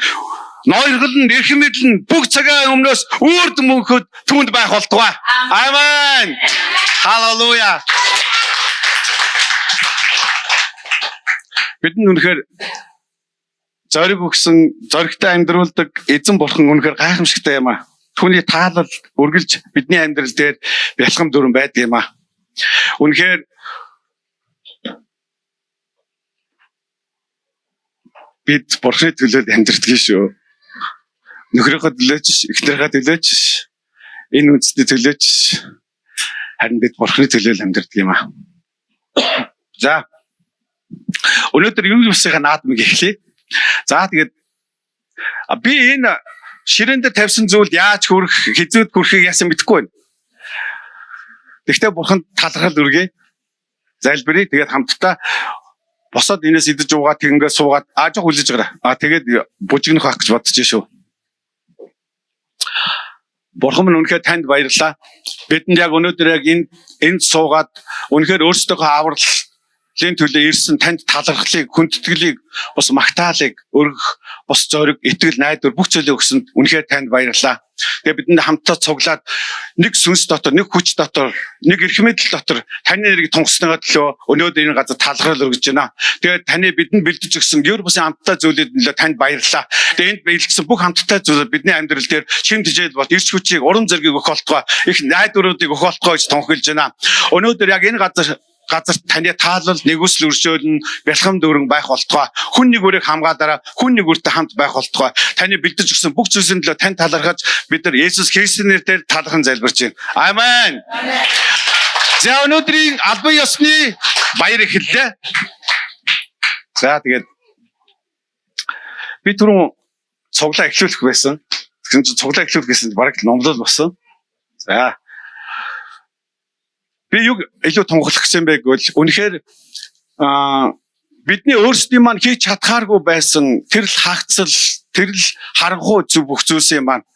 [SPEAKER 1] ноёргол нь эрхэм мэдэл нь бүх цагаан өмнөөс үрд мөнхөд түүнд байх болтугай. Амен. Халелуя. Бидний үнэхээр зориг өгсөн, зоригтой амьдруулдаг эзэн Бурхан үнэхээр гайхамшигтай юм аа. Түүний таалал үргэлж бидний амьдрал дээр бэлхэм дүрэн байдаг юм аа. Үнэхээр бид Бурханы төлөө амьдрдаг шүү. Нөхрийнхөө төлөөч, эхнэрийнхээ төлөөч, энэ үндэстний төлөөч харин бид Бурханы төлөө амьдрдаг юм аа. За. Өнөөдөр юу юмсыг наадмыг эхлэе. За тэгээд би энэ ширээн дээр тавьсан зүйл яаж хүрэх, хизээд хүрэхийг яасан мэдэхгүй байна. Тэгвэл Бурханд талархал өргөе. Залбирая. Тэгээд хамтдаа босоод энэс идэж уугаад тэгэнгээ суугаад жоох үлээж гараа. Тэгээд бужигнах байх гэж бодож шүү. Бурхан минь үнэхээр танд баярлалаа. Бидэнд яг өнөөдөр яг энд суугаад үнэхээр өөрсдийнхөө авралын төлөө ирсэн танд талархлыг, хүндэтгэлийг, бас магтаалыг өргөх, бас зориг, итгэл, найдвар бүх зүйлийг өгсөнд үнэхээр танд баярлалаа. Тэгээ бидэнд хамтдаа цуглаад нэг сүнс дотор, нэг хүч дотор, нэг эрхэм мэдэл дотор таны нэрийг тунхсныгаа төлөө өнөөдөр энэ газар талархал өргөж байна. Тэгээ таны бидэнд бэлдэж өгсөн гэр бусын хамтдаа зүйлүүд нөлөө танд баярлалаа. Тэгээ энд бэлдсэн бүх хамтдаа зүйлүүд бидний амьдрал дээр шин тэжээл бод эрч хүчийг, урам зориг өгөх болтугай, их найдваруудыг өгөх болтугай гэж тунхилж байна. Өнөөдөр яг энэ газар таны таалал нэгүсэл өршөөлн бэлхэм дүүрэн байх болтугай. Хүн нэг үрийг хамгаалаараа хүн нэг үртэй хамт байх болтугай. Таны бэлдэж өгсөн бүх зүйлсийн төлөө тань талархаж бид нар Есүс Христосийн нэрээр талархан залбирч байна. Амен. За өнөөдрийн албан ёсны баяр эхэллээ. За тэгээд би түрүүн цуглаа эхлүүлэх байсан. Тэгсэн чинь цуглаа эхлүүлэх гэсэн бараг номлол болсон. За би юу илүү тунхаглах гэсэн бэ гэвэл үнэхээр бидний өөрсдийн маань хийж чадхааргүй байсан тэр л хаагцал, тэр л харанхуй зүг бүх зүйлсийн маань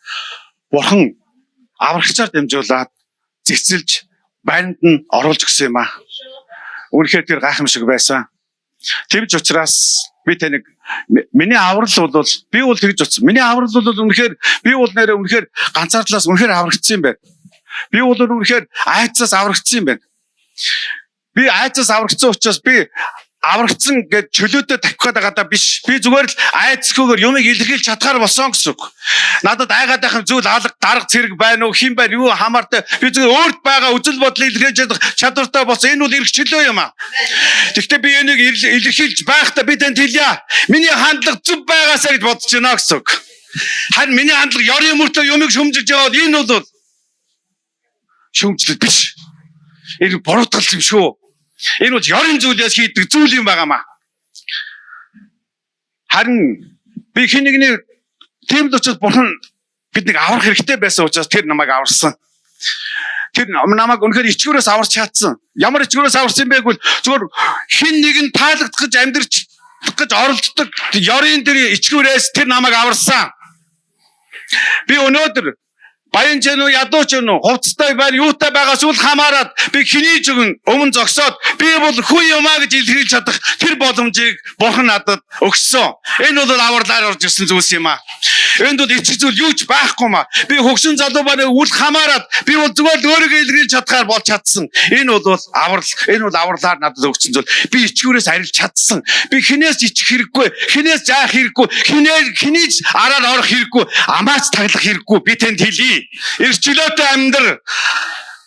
[SPEAKER 1] Бурхан аврагчаар дамжуулаад зэгцэлж байранд нь оруулж өгсөн юм аа. Үнэхээр тэр гайхамшиг байсан. Тэвж учраас би таныг миний аврал бол би бол тэгж утсан. Миний аврал бол үнэхээр би бол нэрээ үнэхээр ганцаардлаас үнэхээр аврагдсан юм байна. Би бол үнэхээр айцаас аврагдсан юм байна. Би айцаас аврагдсан учраас би аврагдсан гэж чөлөөтэй тавих гэдэг биш. Би зүгээр л айцгүйгээр юмыг илэрхийлж чадхаар болсон гэсэн үг. Надад айгаад байх зүйл алга дарга цэрэг байна уу, хэн байна, юу хамаартай. Би зүгээр өөрт байгаа үзэл бодлыг илэрхийлж чадвартай болсон. Энэ бол эрх чөлөө юм аа. Гэхдээ би энийг илэрхийлж байхдаа би танд хэлье. Миний хандлага зөв байгаасаа гэж бодож байна гэсэн үг. Харин миний хандлага ёрын мөртөө юмыг шүмжилж яваад энэ бол шүмжлэл биш. Энэ буруутгал юм шүү. Энэ бол ёрын зүйлээс хийдэг зүйл юм байгаамаа. Харин би хэн нэгний тийм л учраас Бурхан биднийг аврах хэрэгтэй байсан учраас тэр намайг аварсан. Тэр намайг үнэхээр ичгүүрээс аварч чадсан. Ямар ичгүүрээс аварсан бэ гэвэл зүгээр хэн нэгэн таалагдах гэж амьдрч гэж оролддог ёрын тэр ичгүүрээс тэр намайг аварсан. Би өнөөдөр баян ч нү ядууч нү хувцастай байр юутай байгаас үл хамааран би хэний ч өмнө зогсоод би бол хүн юмаа гэж илэрхийлж чадах тэр боломжийг Бурхан надад өгсөн. Энэ бол авралаар орж ирсэн зүйлс юм аа. Энд бол эцэг зүйл юу ч байхгүй маа. Би хөгшин залуу байна үл хамаарад би бол зүгээр өөрийгөө илэрхийлж чадхаар болж чадсан. Энэ бол аврал. Энэ бол авралаар надад өгсөн зүйл. Би ичгүүрээс арилж чадсан. Би хинээс ичих хэрэггүй, хинээс заах хэрэггүй, хинээс араар орох хэрэггүй, амаач таглах хэрэггүй. Би танд хэлье. Эрчилөөтэй амьдрал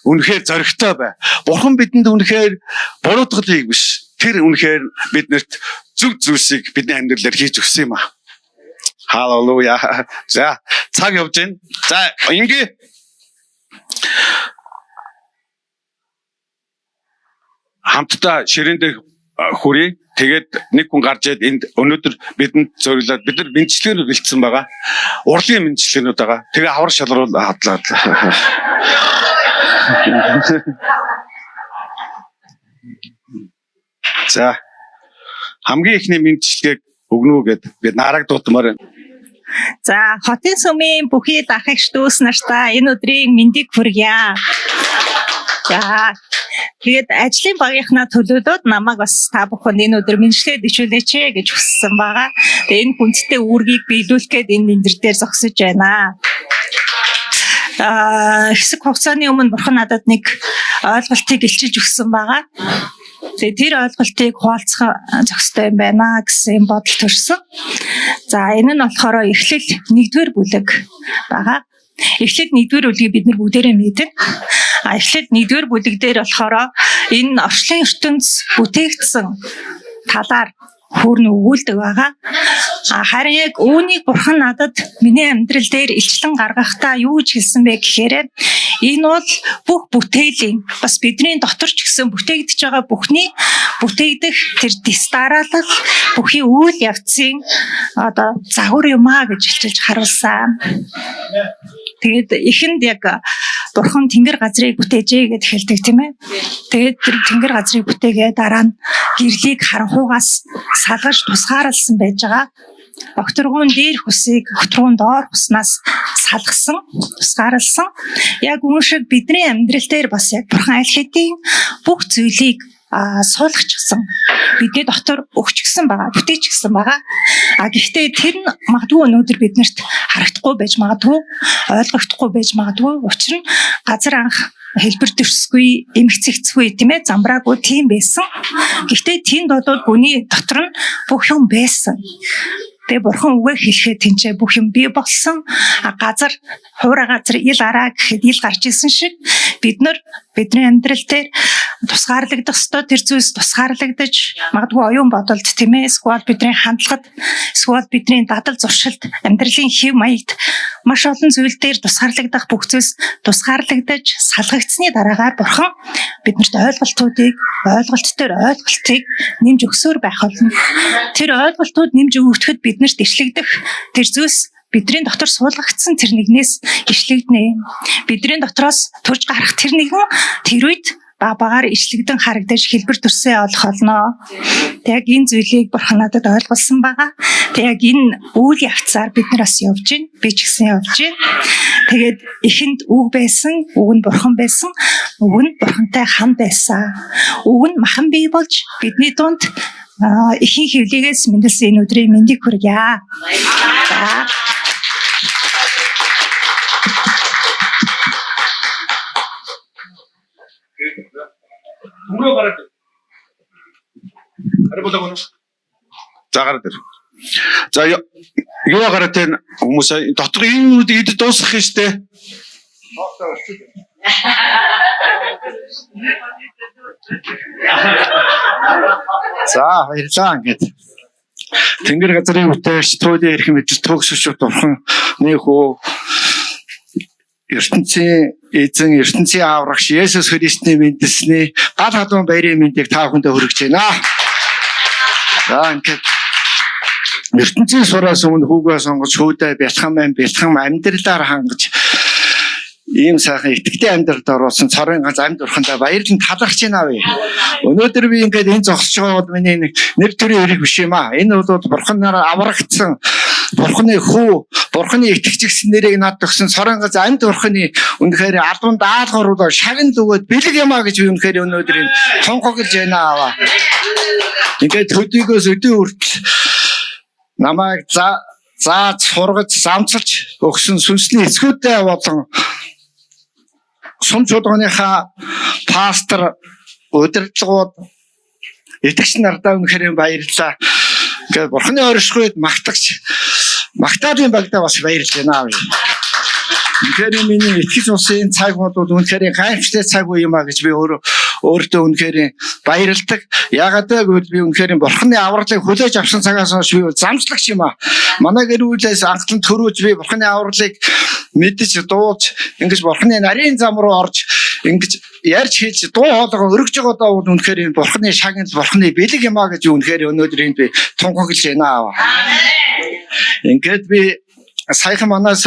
[SPEAKER 1] үнэхээр зоригтой бай. Бурхан бидэнд үнэхээр буруутгалыг биш. Тэр үнэхээр биднэрт зүг зүйлсийг бидний амьдралаар хийж өгсөн юм аа. Халелуя. За, цаг явж байна. За, ингээ хамтдаа ширээн дээр хүрье. Тэгээд нэг хүн гарч ирээд энд өнөөдөр бидэнд зориулаад бид нар мэдчилгээнүүд бэлдсэн байгаа. Урлагийн мэдчилгээнүүд байгаа. Тэгээ авар шалруул хадлаа. За хамгийн ихний мэдчилгээг өгнө үү гэд бид нараг дуудмаар байна.
[SPEAKER 2] За хотын сүмийн бүхий ах эгч дүүс нартаа энэ өдрийн мэндийг хүргье. За тэгээд ажлын багийнхнаа төлөөлөөд намайг бас та бүхэн энэ өдөр мэндчлээд ичүүлээч гэж хүссэн байгаа. Тэгээд энэ хүндтэй үүргийг биелүүлэх гээд энэ мэндэр дээр зогсож байна. Хэсэг хугацааны өмнө бурхан надад нэг ойлголтыг илчилж өгсөн байгаа. Тэгээд тэр ойлголтыг хуваалцах зохистой юм байна гэсэн бодол төрсөн. За энэ нь болохоор Эхлэл 1-р бүлэг байгаа. Эхлэл 1-р бүлгийг бид нар бүгдээрээ мэднэ. Эхлэл 1-р бүлэг дээр болохоор энэ орчлон ертөнц бүтээгдсэн талаар хүрн өгүүлдэг байгаа. Харин яг үүнийг бурхан надад миний амьдрал дээр илчлэн гаргахдаа юу гэж хэлсэн бэ гэхээр энэ бол бүх бүтээлийн бас бидний дотор ч гэсэн бүтээгдэж байгаа бүхний бүтээгдэх тэр дистаралал бүхий үйл явцын одоо загвар юм аа гэж хэлж харуулсан. Тэгээд эхэнд яг бурхан тэнгэр газрыг бүтээжээ гэж хэлдэг тийм ээ. Тэгээд тэр тэнгэр газрыг бүтээгээ дараа нь гэрлийг харанхуугаас салгаж тусгаарлсан байж байгаа. Огторгуун дээрх усыг огторгуун доорх уснаас салгасан, тусгаарлсан. Яг үүн шиг бидний амьдрал дээр бас яг бурхан аль хэдийн бүх зүйлийг суулгачихсан. Бидний дотор өгчихсэн байгаа, бүтээчихсэн байгаа. Гэхдээ тэр нь магадгүй өнөөдөр биднэрт харагдахгүй байж магадгүй, ойлгогдохгүй байж магадгүй. Учир нь газар анх хэлбэр төрсгүй, эмгцэгцгүй тийм ээ, замбраагүй тийм байсан. Гэхдээ тэнд бол бүний дотор нь бүх юм байсан. Тэгээ бурхан үгээ хэлэхэд тэнцээ бүх юм бий болсон. Газар хуурай газар ил араа гэхэд ил гарч исэн шиг бид нар бидний амьдрал дээр тусгаарлагдах ёстой тэр зүйлс тусгаарлагдаж магадгүй оюун бодолд тийм ээ, эсвэл бидний хандлагад, эсвэл бидний дадал зуршилд, амьдралын хэв маягт маш олон зүйл дээр тусгаарлагдах бүх зүйлс тусгаарлагдаж салгагдсны дараагаар бурхан биднэрт ойлголтуудыг нэмж өгсөөр байх болно. Тэр ойлголтууд нэмж өгөгдөхөд биднэрт ишлэгдэх тэр зүйлс бидний дотор суулгагдсан тэр нэгнээс ишлэгдэнэ. Бидний дотроос төрж гарах тэр нэгэн тэр үед багаар ишлэгдэн харагдаж хэлбэр төрсөө олох болно. Тэг яг энэ зүйлийг бурхан надад ойлгуулсан байгаа. Тэг яг энэ үйл явцаар бид нараас явж гин, би ч гэсэн явж гин. Тэгээд эхэнд үг байсан, үг нь бурхан байсан, үг нь бурхантай хамт байсан. Үг нь махан бий болж бидний дунд эхийн хөвлөгөөс мэндэлсэн энэ өдрийн мэндийг хүргье. За.
[SPEAKER 1] Түнгээ гараад. Арай болоо. За гараад ир. За юу гараад тань хүмүүс дотор энэ үед дуусгах юм штэ. За баярлалаа ингээд. Тэнгэр газрын үтээш туйлын эрхэм мэдл төгсөж бурхан нөхөө ертөнцийн эзэн ертөнцийн аврагч Есүс Христний мэндэлсний гал хадуун баярын мэндийг та бүхэндээ хүргэж байна. За ингээд ертөнцийн сураас өмнө хүүгээ сонгож хөөдөө бэлтгэн амьдралаар хангаж ийм сайхан итгэдэг амьдралд оруулсан цорын ганц амьд бурхандаа баярлан талархаж байна вэ. Өнөөдөр би ингээд энэ зогсож байгаа бол миний нэр төрийн хэрэг биш юм аа. Энэ бол бурханаар аврагдсан бурханы хүү, бурханы итгэгчсэн нэрийг над өгсөн цорын ганц амьд бурханы үнэхээр албан даалгавар бол шагнал өгөөд бэлэг юм аа гэж би үнэхээр өнөөдөр энэ тунхаглаж байна аваа. Ингээд төдийгөөс өдөө хүртэл намайг
[SPEAKER 3] зааж сургаж замцалж өгсөн сүнсний эцгүүдтэй болон сум чуулганыхаа пастор удирдлагууд итгэгч нардаа үнэхээр баярлалаа. Ингээд бурхны оршихуйд магтаалын багтаа бас баярлж байна. Үнэхээр миний итгэж усын цаг бол үнэхээр гайхалтай цаг үе юм а гэж би өөртөө үнэхээр баярлдаг. Яагаад гэвэл би үнэхээр бурхны авралыг хүлээж авсан цагаас хойш би замжлагч юм а. Манай гэр бүлээс анхлан төрөөж би бурхны авралыг мэдэж дууж ингэж бурхны нарийн зам руу орж ингэж ярьж хийж дуу хоолойгоо өргөж байгаа бол үнэхээр энэ бурхны шагнал бурхны бэлэг юм а гэж үнэхээр өнөөдөр энд би тунхаглаж байна. Ингээд би саяхан манай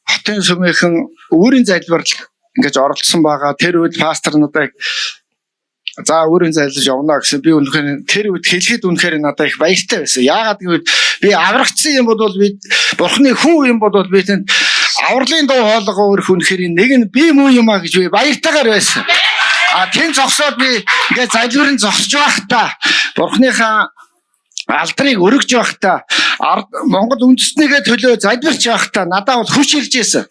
[SPEAKER 3] хотын сүмийнхэн өөрийн залбирал ингэж оролцсон байгаа. Тэр үед пастор надад за өөрийн залбирж явна гэсэн би үнэхээр тэр үед хэлэхэд үнэхээр надад их баяртай байсан. Яагаад гэвэл би аврагдсан юм бол би бурхны хүн юм бол би тэнд авралын дуу хоолойгоо өрөх үнэхээр нэг нь би муу юм а гэж би баяртайгаар байсан. Тэн зогсоод би ингээд залбирын зогсож байхдаа бурхныхаа алдрыг өргөж байхдаа Монгол үндэстнийгээ төлөө залбирч байхдаа надад бол хүч ирж байсан.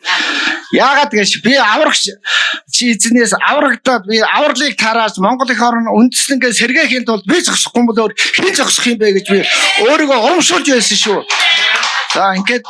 [SPEAKER 3] Яагаад гэж би аврагч чи эзнээс аврагдаад би авралыг тарааж Монгол их орн үндэстнийгээ сэргээхийн тулд би зогсохгүй бол өөр хэн зогсох юм бэ гэж би өөрийгөө урамшуулж байсан шүү. За ингээд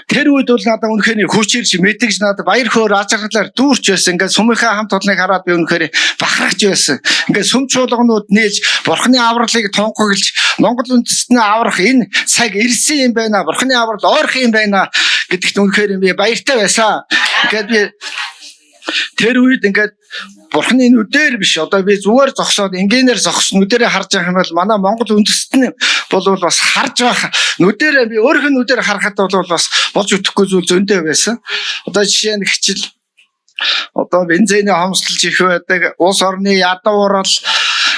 [SPEAKER 3] тэр үед бол надад үнэхээр хүч ирж мэдгэж надад баяр хөөр ачааллаар дүүрч байсан. Ингээд сумынхаа хамт олныг хараад би үнэхээр бахархаж байсан. Ингээд сүм чуулганууд нээж бурхны авралыг тунхаглаж Монгол үндэстний аврах энэ цаг ирсэн юм байна. Бурхны аврал ойрхон юм байна гэдэгт үнэхээр би баяртай байсан. Ингээд би тэр үед ингээд бурхны нүдээр биш одоо би зүгээр зогсоод инженеэр зогс нүдэрээ харж байгаа юм бол манай Монгол үндэстэн бол бас харж байгаа нүдэрээ би өөрийнхөө нүдээр харахад бол бас болж өтөхгүй зүйл зөндөө байсан. Одоо жишээ нь хичээл одоо бензиний хомсдолж их байдаг, улс орны ядуу урал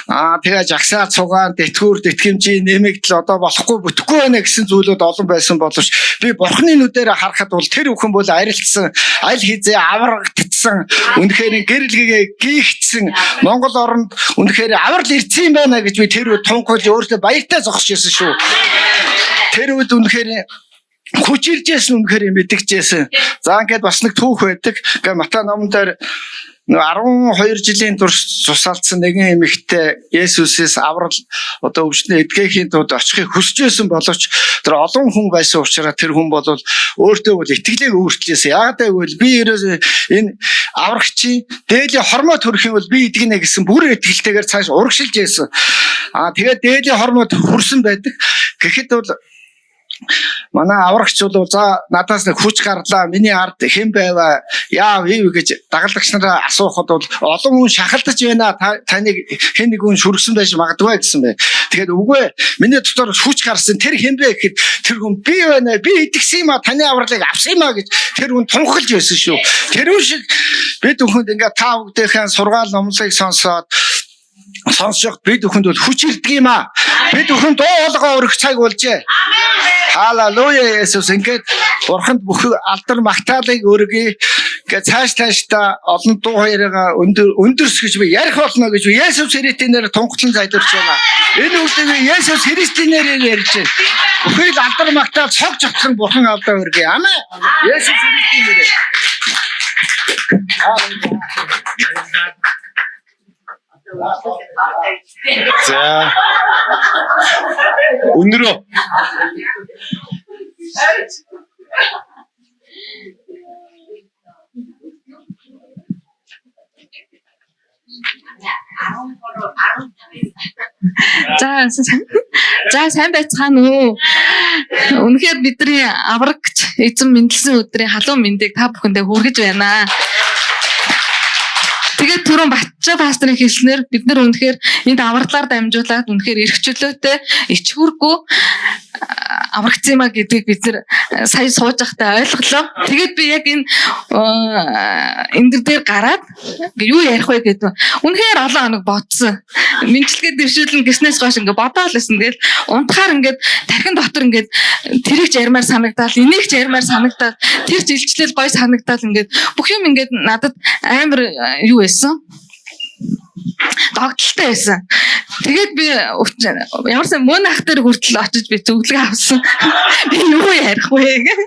[SPEAKER 3] тэгээ жагсаа цугаан тэтгэвэр тэтгэмжийн нэмэгдэл одоо болохгүй бүтэхгүй байна гэсэн зүйлүүд олон байсан боловч би бурхны нүдээр харахад бол тэр бүхэн бол арилсан аль хизээ аврагдсан үнэхээр гэрэлгээ гихцсэн Монгол оронд үнэхээр аврал ирсэн юм байна гэж би тэр үед тунхаглаж өөртөө баяртай зогсож байсан шүү. Тэр үед үнэхээр хүч иржсэн үнэхээр мэдгчээсэн. За ингээд бас нэг түүх байдаг. Ингээ Матай номон дээр 12 жилийн турш тусаалдсан нэгэн эмэгтэй Есүсээс аврал одоо өвчнөө эдгэхийн тулд очихыг хүсэж байсан боловч тэр олон хүн байсан учраас тэр хүн бол өөртөө бол итгэлийг өөрчлөсөн. Яагаад гэвэл би энэ аврагчийн дээлийн хормоо төрөх юм бол би идэгнэ гэсэн бүр итгэлтэйгээр цааш урагшилж байсан. Тэгээд дээлийн хормоод хүрсэн байдаг. Гэхэд бол манай аврагч бол за надаас нэг хүч гарлаа миний ард хэн байваа яав ив гэж дагалдагч нараа асуухад бол олон хүн шахалдаж байна таныг хэн нэг хүн шүргсэн байж магадгүй гэсэн бай. Тэгэхээр үгүй миний дотор хүч гарсан тэр хэн бэ гэхэд тэр хүн би байна би идэгсэн юм а таны авралыг авсан юм а гэж тэр хүн тунхаглаж байсан шүү. Тэр шиг бид бүхэнд ингээ та бүгдийнхээ сургаал номлыг сонсоод сонсох бид бүхэнд бол хүч ирдэг юм а. Бид бүхэнд дуу хоолойгоо өргөх цаг болжээ. Халелуя Есүс ингээд бурханд бүх алдар магтаалыг өргөе. Ингээд цаашдаа олон дуу хоёроо өндөрсгөж би ярих болно гэж би Есүс Христийн нэрээр тунхаглан залбирч байна. Энэ үгтэй Есүс Христийн нэрээр ярьж байна. Бүхэл алдар магтаал цог жогтлон бурхан алдаа өргөе. Амен. Есүс Христийн нэрээр.
[SPEAKER 1] За. Өнөрөө
[SPEAKER 4] За сайн байцгаана уу. Үнэхээр бидний аврагч эзэн мэндэлсэн өдрийн халуун мэндийг та бүхэндээ хүргэж байна. Тэгээд түрүүн Батчаа пастрын хэлснээр бид нар үнэхээр энд авралаар дамжуулаад үнэхээр эрх чөлөөтэй ичхүргүй аврагдсан юм а гэдгийг бид нар сая сууж байхдаа ойлголоо. Тэгээд би яг энэ дээр гараад юу ярих вэ гэдэг. Үнэхээр олон хоног бодсон. Мэнчилгээ дэвшүүлнэ гэснээс хойш ингээд бодоол байсан. Тэгэл унтахаар ингээд тархин дотор ингээд тэрийг ч ярмаар санагдаал, энийг ч ярмаар санагдаал, тэр ч илчлэл гой санагдаал ингээд бүх юм ингээд надад амар юу байсан. Догтлолтой байсан. Тэгээд би ямар сайн мөн ах дээр хүртэл очиж би зөвлөгөө авсан. Би юу ярих вэ гэх.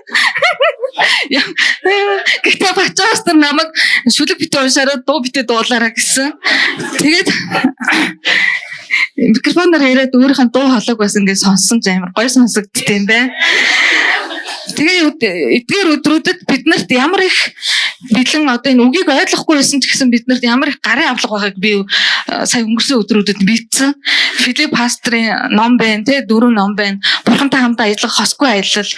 [SPEAKER 4] Гэтэ пастор намайг шүлэг битээ уншаараа дуу битээ дуулаараа гэсэн. Тэгээд микрофоноор яриад өөрийнхөө дуу хоолойг бас ингээд сонссон ч амар гоё сонсогдсон юм байна. Тэгээ эдгээр өдрүүдэд биднэрт ямар их бэлэн одоо энэ үгийг ойлгохгүй байсан ч гэсэн биднэрт ямар их гарын авлага байгааг би сая өнгөрсөн өдрүүдэд мэдсэн. Филипп пастрын ном байна те 4 ном байна. Бурхантай хамтаа ажиллах хосгүй аялал.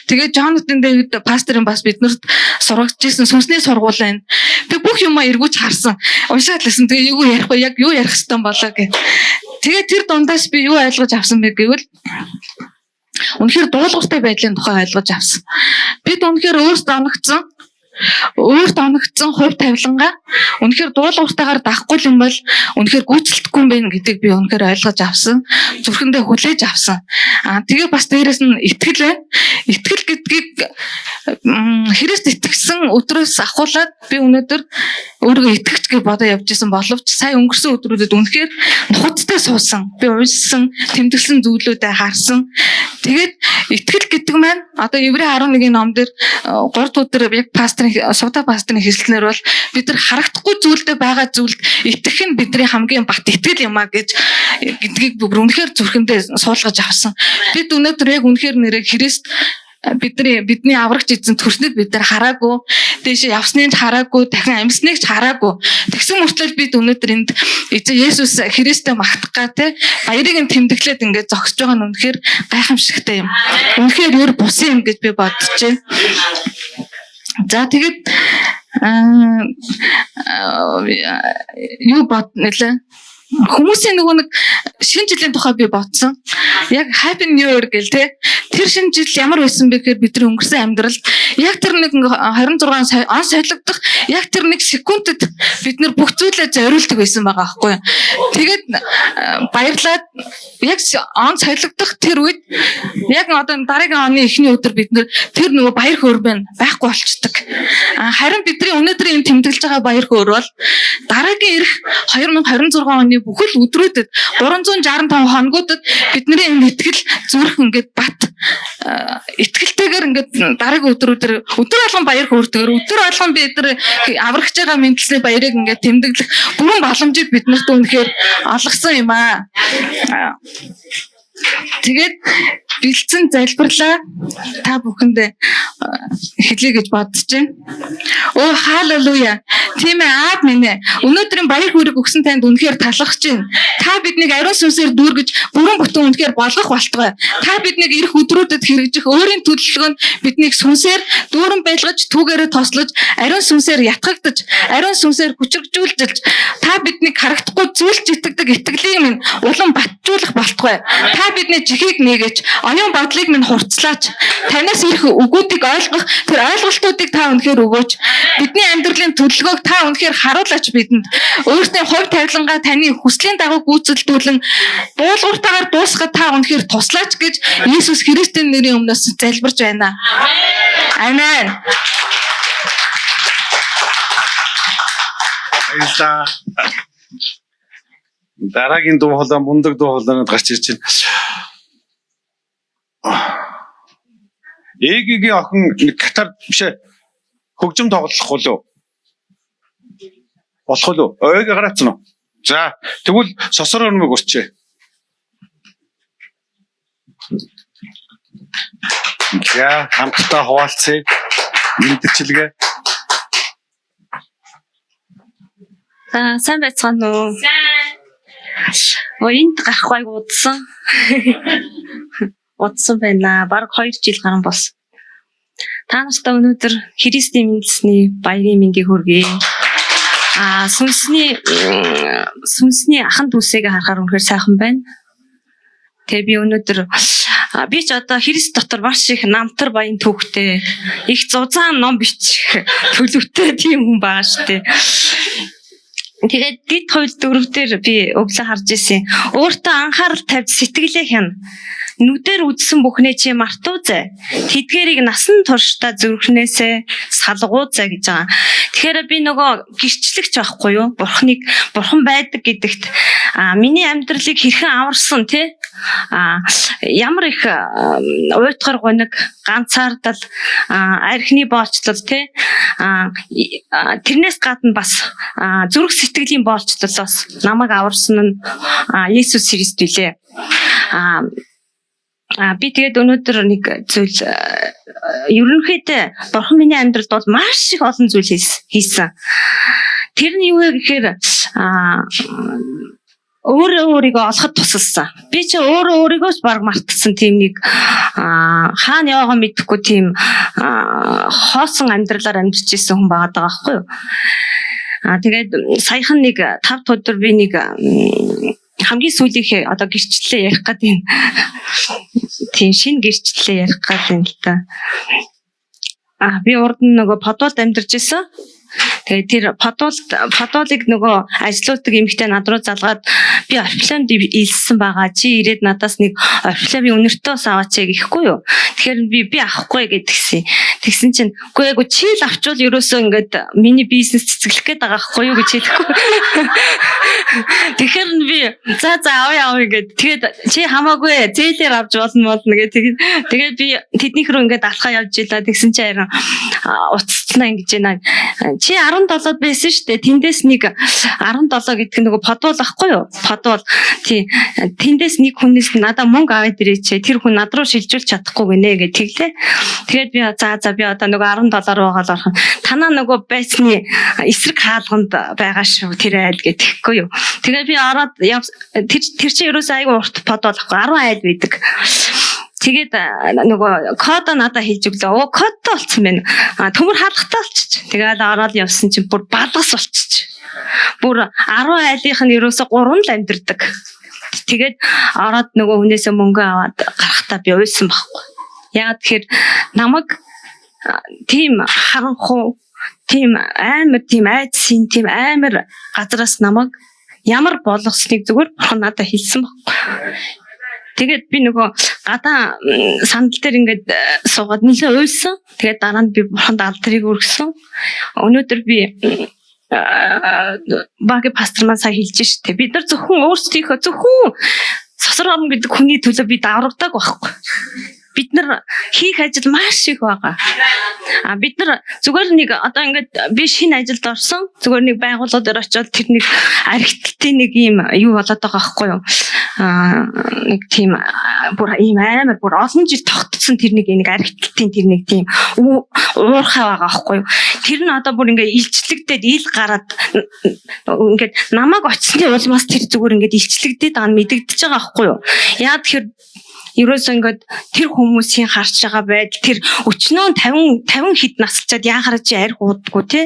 [SPEAKER 4] Тэгээ Джонатан Дэвид пастрын бас биднэрт сургагдчихсан сүнсний сургууль байна. Би бүх юмаа эргүүж харсан. Уншаад лсэн. Тэгээ юу ярих вэ? Яг юу ярих хэвтан болоо гэх. Тэгээ тэр дундаас би юу ойлгож авсан бэ гэвэл үнэхээр дуулууртай байдлын тухай ойлгож авсан. Бид үнэхээр өөртөө оногдсон хувь тавилангаа үнэхээр дуулууртайгаар дахгүй юм бол үнэхээр гүйцэлдэхгүй юм байна гэдгийг би үнэхээр ойлгож авсан. Зүрхэндээ хүлээж авсан. Тэгээ бас дээрэс нь итгэл байна. Итгэл гэдгийг Христ итгэсэн өдрөөс ахуулаад би өнөөдөр өөрийгөө итгэж гэж бодоо явж исэн боловч сая өнгөрсөн өдрүүдэд үнэхээр нухацтай суусан. Би уйлсан, тэмдэглэсэн зүйлүүдээ харсан. Тэгээд итгэл гэдэг маань одоо Еврей 11-ийн ном дээр 3 өдөр яг сувда пастрын хэлснээр бол бид нар харагдахгүй зүйлдээ байгаа зүйлд итгэх нь бидний хамгийн бат итгэл юм а гэдгийг бүр үнэхээр зүрхэндээ суулгаж авсан. Бид өнөөдөр яг үнэхээр нэрээ Христ бидний аврагч эзэн төрснөд бид нар хараагүй, дээшээ явсныг хараагүй, дахин амьсныг хараагүй. Тэгсэн мөртлөө бид өнөөдөр энд эзэн Есүс Христтэй магтах га баярыг нь тэмдэглээд ингээд зогсож байгаа нь үнэхээр гайхамшигтай юм. Үнэхээр өөр бусын юм гэж би бодож байна. За тэгээд юу бод нэлээ хүмүүсийн нөгөө нэг шинэ жилийн тухай би бодсон. Яг Happy New Year гэл те. Тэр шинэ жил ямар байсан бэ гэхээр бидний өнгөрсөн амьдрал яг тэр нэг 26 он солигдох яг тэр нэг секундэд бид нэр бүх зүйлээ зориулдаг байсан байгаа байхгүй юу. Тэгээд баярлаад яг он солигдох тэр үед яг одоо дараагийн оны эхний өдөр бид нэр тэр нөгөө баяр хөөрбөн байхгүй болчдөг. Харин бидний өнөөдрийн тэмдэглэж байгаа баяр хөөр бол дараагийн ирэх 2026 оны бүхэл өдрүүдэд 365 хоногудад бидний энэ итгэл зүрх ингээд бат итгэлтэйгээр ингээд дараагийн өдрүүдээр өдөр болгон баяр хөөрдөөр өдөр болгон бид нар аврагч байгаа мэдлэлний баярыг ингээд тэмдэглэх бүрэн боломжийг биднэрт үнэхээр олгосон юм аа. Тэгээд бэлдсэн залбирлаа та бүхэндээ хэлье гэж бодож байна. Оо халелуя. Тийм ээ аав минь ээ. Өнөөдрийн баяр хүрэг өгсөн танд үнэхээр талархаж байна. Та биднийг ариун сүнсээр дүүргэж бүрэн бүтэн үнэхээр болгох болтугай. Та биднийг ирэх өдрүүдэд хэрэгжих өөрийн төлөвлөгөөнд биднийг сүнсээр дүүрэн байлгаж түүгээрээ тослож ариун сүнсээр ятгагдаж ариун сүнсээр хүчрхжүүлж та биднийг харагдахгүй зүйлж итгэдэг итгэлийг минь улам батжуулах болтугай. Та бидний жихийг нээгэж оюун бодлыг минь хурцлаач. Танаас ирэх үгүүдийг ойлгох тэр ойлголтуудыг та үнэхээр өгөөч. Бидний амьдралын төлөвлөгөөг та үнэхээр харуулаач бидэнд. Өөртөө хувь тавилангаа таны хүслийн дагуу гүйцэлдүүлэн дуулууртаагаар дуусгах та үнэхээр туслаач гэж Иесус Христийн нэрийн өмнөөс залбирч байна. Амен.
[SPEAKER 1] Баярлалаа. Дараагийн дуу хоолой мундаг дуу хоолойнод гарч ирж байна. Ээгийн охин Катар бишээ хөгжим тоглох уу? Болох уу? Ойг гараацсан уу? За тэгвэл сосроо нэмэг урчээ. За хамтдаа хуваалцъя. Мэдчилгээ.
[SPEAKER 5] За сайн байцгаана уу? Энд гарахгүй удсан. Удсан байна. Бараг 2 жил гарсан болсон. Та нартай өнөөдөр Христийн мэндэлсний баярын мэндийг хүргэе. Сүнсний ахан дүүсийг харахаар үнэхээр сайхан байна. Тэгээ би өнөөдөр би ч одоо Христ дотор маш их намтар баян төвхтэй их зузаан ном бичих төлөвтэй тийм хүн байгаа шүү дээ. Тэгээд дид хууль дөрөвдөр би өглөө харж ирсэн. Өөртөө анхаарал тавьж сэтгэлээ хянаа. нүдээр үзсэн бүхнээ чи мартуузай. Тэдгэрийг насан туршдаа зүрхнээсээ салгуузай гэж байгаа. Тэгэхээр би нөгөө гэрчлэгч байхгүй юу? Бурхан байдаг гэдэгт миний амьдралыг хэрхэн аварсан тий? Ямар их уйтгар гоног, ганцаардал, архины боолчлол тий? Тэрнээс гадна бас зүрх сэтгэлийн боолчлолоос намайг аварсан нь Есүс Христ үлээ. Би тэгээд өнөөдөр нэг зүйл ерөнхийдөө Бурхан миний амьдралд бол маш их олон зүйл хийсэн. Тэр нь юу вэ гэхээр өөрийгөө олоход тусалсан. Би ч өөрийгөө ч баг мартсан тийм нэг хаана яваагаа мэдэхгүй тийм хоосон амьдралаар амьдарч ирсэн хүн байгаа байхгүй юу? Тэгээд саяхан нэг 5 өдөр би нэг хамгийн сүүлийнхээ одоо гэрчлэлээ ярих гэдэг тийм шинэ гэрчлэлээ ярих гэдэг л та. Би урд нь нөгөө Подолд амьдарч ирсэн. Тэгээд тэр Подолыг нөгөө ажилуулдаг эмэгтэй над руу залгаад би орфиломд илссэн байгаа. Чи ирээд надаас нэг орфиломын үнэртөө ус аваач гэхгүй юу. Тэгэхээр би авахгүй гэдгсэн. Тэгсэн чинь үгүй эгүй чи л авчвал ерөөсөө ингээд миний бизнес цэцгэлэх гээд байгаа байхгүй юу гэж хэлэхгүй. Тэгэхээр би за авъя гэд. Тэгээд чи хамаагүй зээлээр авч болно гэх. Тэгээд би тэднийх рүү ингээд алхаа явж илаа. Тэгсэн чинь харин уццнаа ингэж байна. Чи 17-д байсан шүү дээ. Тэндээс нэг 17 гэдэг нь нөгөө Подол ахгүй юу? Подол. Тий. Тэндээс нэг хүнээс надаа мөнгө аваад ирээч. Тэр хүн над руу шилжүүлж чадахгүй гинэ гэж тэглээ. Тэгээд би за би одоо нөгөө 17 руу байгаа л орхон. Танаа нөгөө байсны эсрэг хаалганд байгаа шүү. Тэр айл гэхгүй юу? Тэгээд би ороод тэр чинь ерөөсөө айгүй урт Подол ахгүй 10 айл байдаг. Тэгээд нөгөө код надад хэлж өглөө. Кодтой болцсон байна. Төмөр хаалгатай болчих. Тэгээд ороод явсан чинь бүр балгас болчих. Бүр 10 айлынх нь ерөөсө 3 л амьдэрдэг. Тэгээд ороод нөгөө хүнээсээ мөнгө аваад гарахтаа би уйсан байхгүй. Яагаад тэгэхээр намайг тийм харанхуу, тийм амар, тийм айдсын, тийм амар газраас намайг ямар болгосныг зүгээр бурхан надад хэлсэн байхгүй. Тэгээд би нөгөө гадаа сандал дээр ингээд суугаад нэлээ уйсан. Тэгээд дараа нь би бурханд алдрыг өргөсөн. Өнөөдөр би багийн пастор маань сая хэлж штэ. Бид нар зөвхөн өөрсдийнхөө зөвхөн сосор орно гэдэг хүний төлөө би даврагдаг байхгүй. Бид нар хийх ажил маш их байгаа. Бид нар зүгээр нэг одоо ингээд би шинэ ажилд орсон. Зүгээр нэг байгууллагаар очиод тэр нэг архитектийн нэг юм юу болоод байгаа байхгүй юу? Нэг тийм бүр ийм амар бүр олон жил тогтсон тэр нэг архитектийн тэр нэг тийм уурхай байгаа байхгүй юу? Тэр нь одоо бүр ингээд илчлэгдээд ил гараад ингээд намайг очсны улмаас тэр зүгээр ингээд илчлэгдээд байгаа нь мэдэгдэж байгаа байхгүй юу? Яа тэгэхээр ерөөсөө ингээд тэр хүмүүсийн харж байгаа байдал тэр өчнөө 50 хэд насалчаад яахаар чи арх уудаггүй те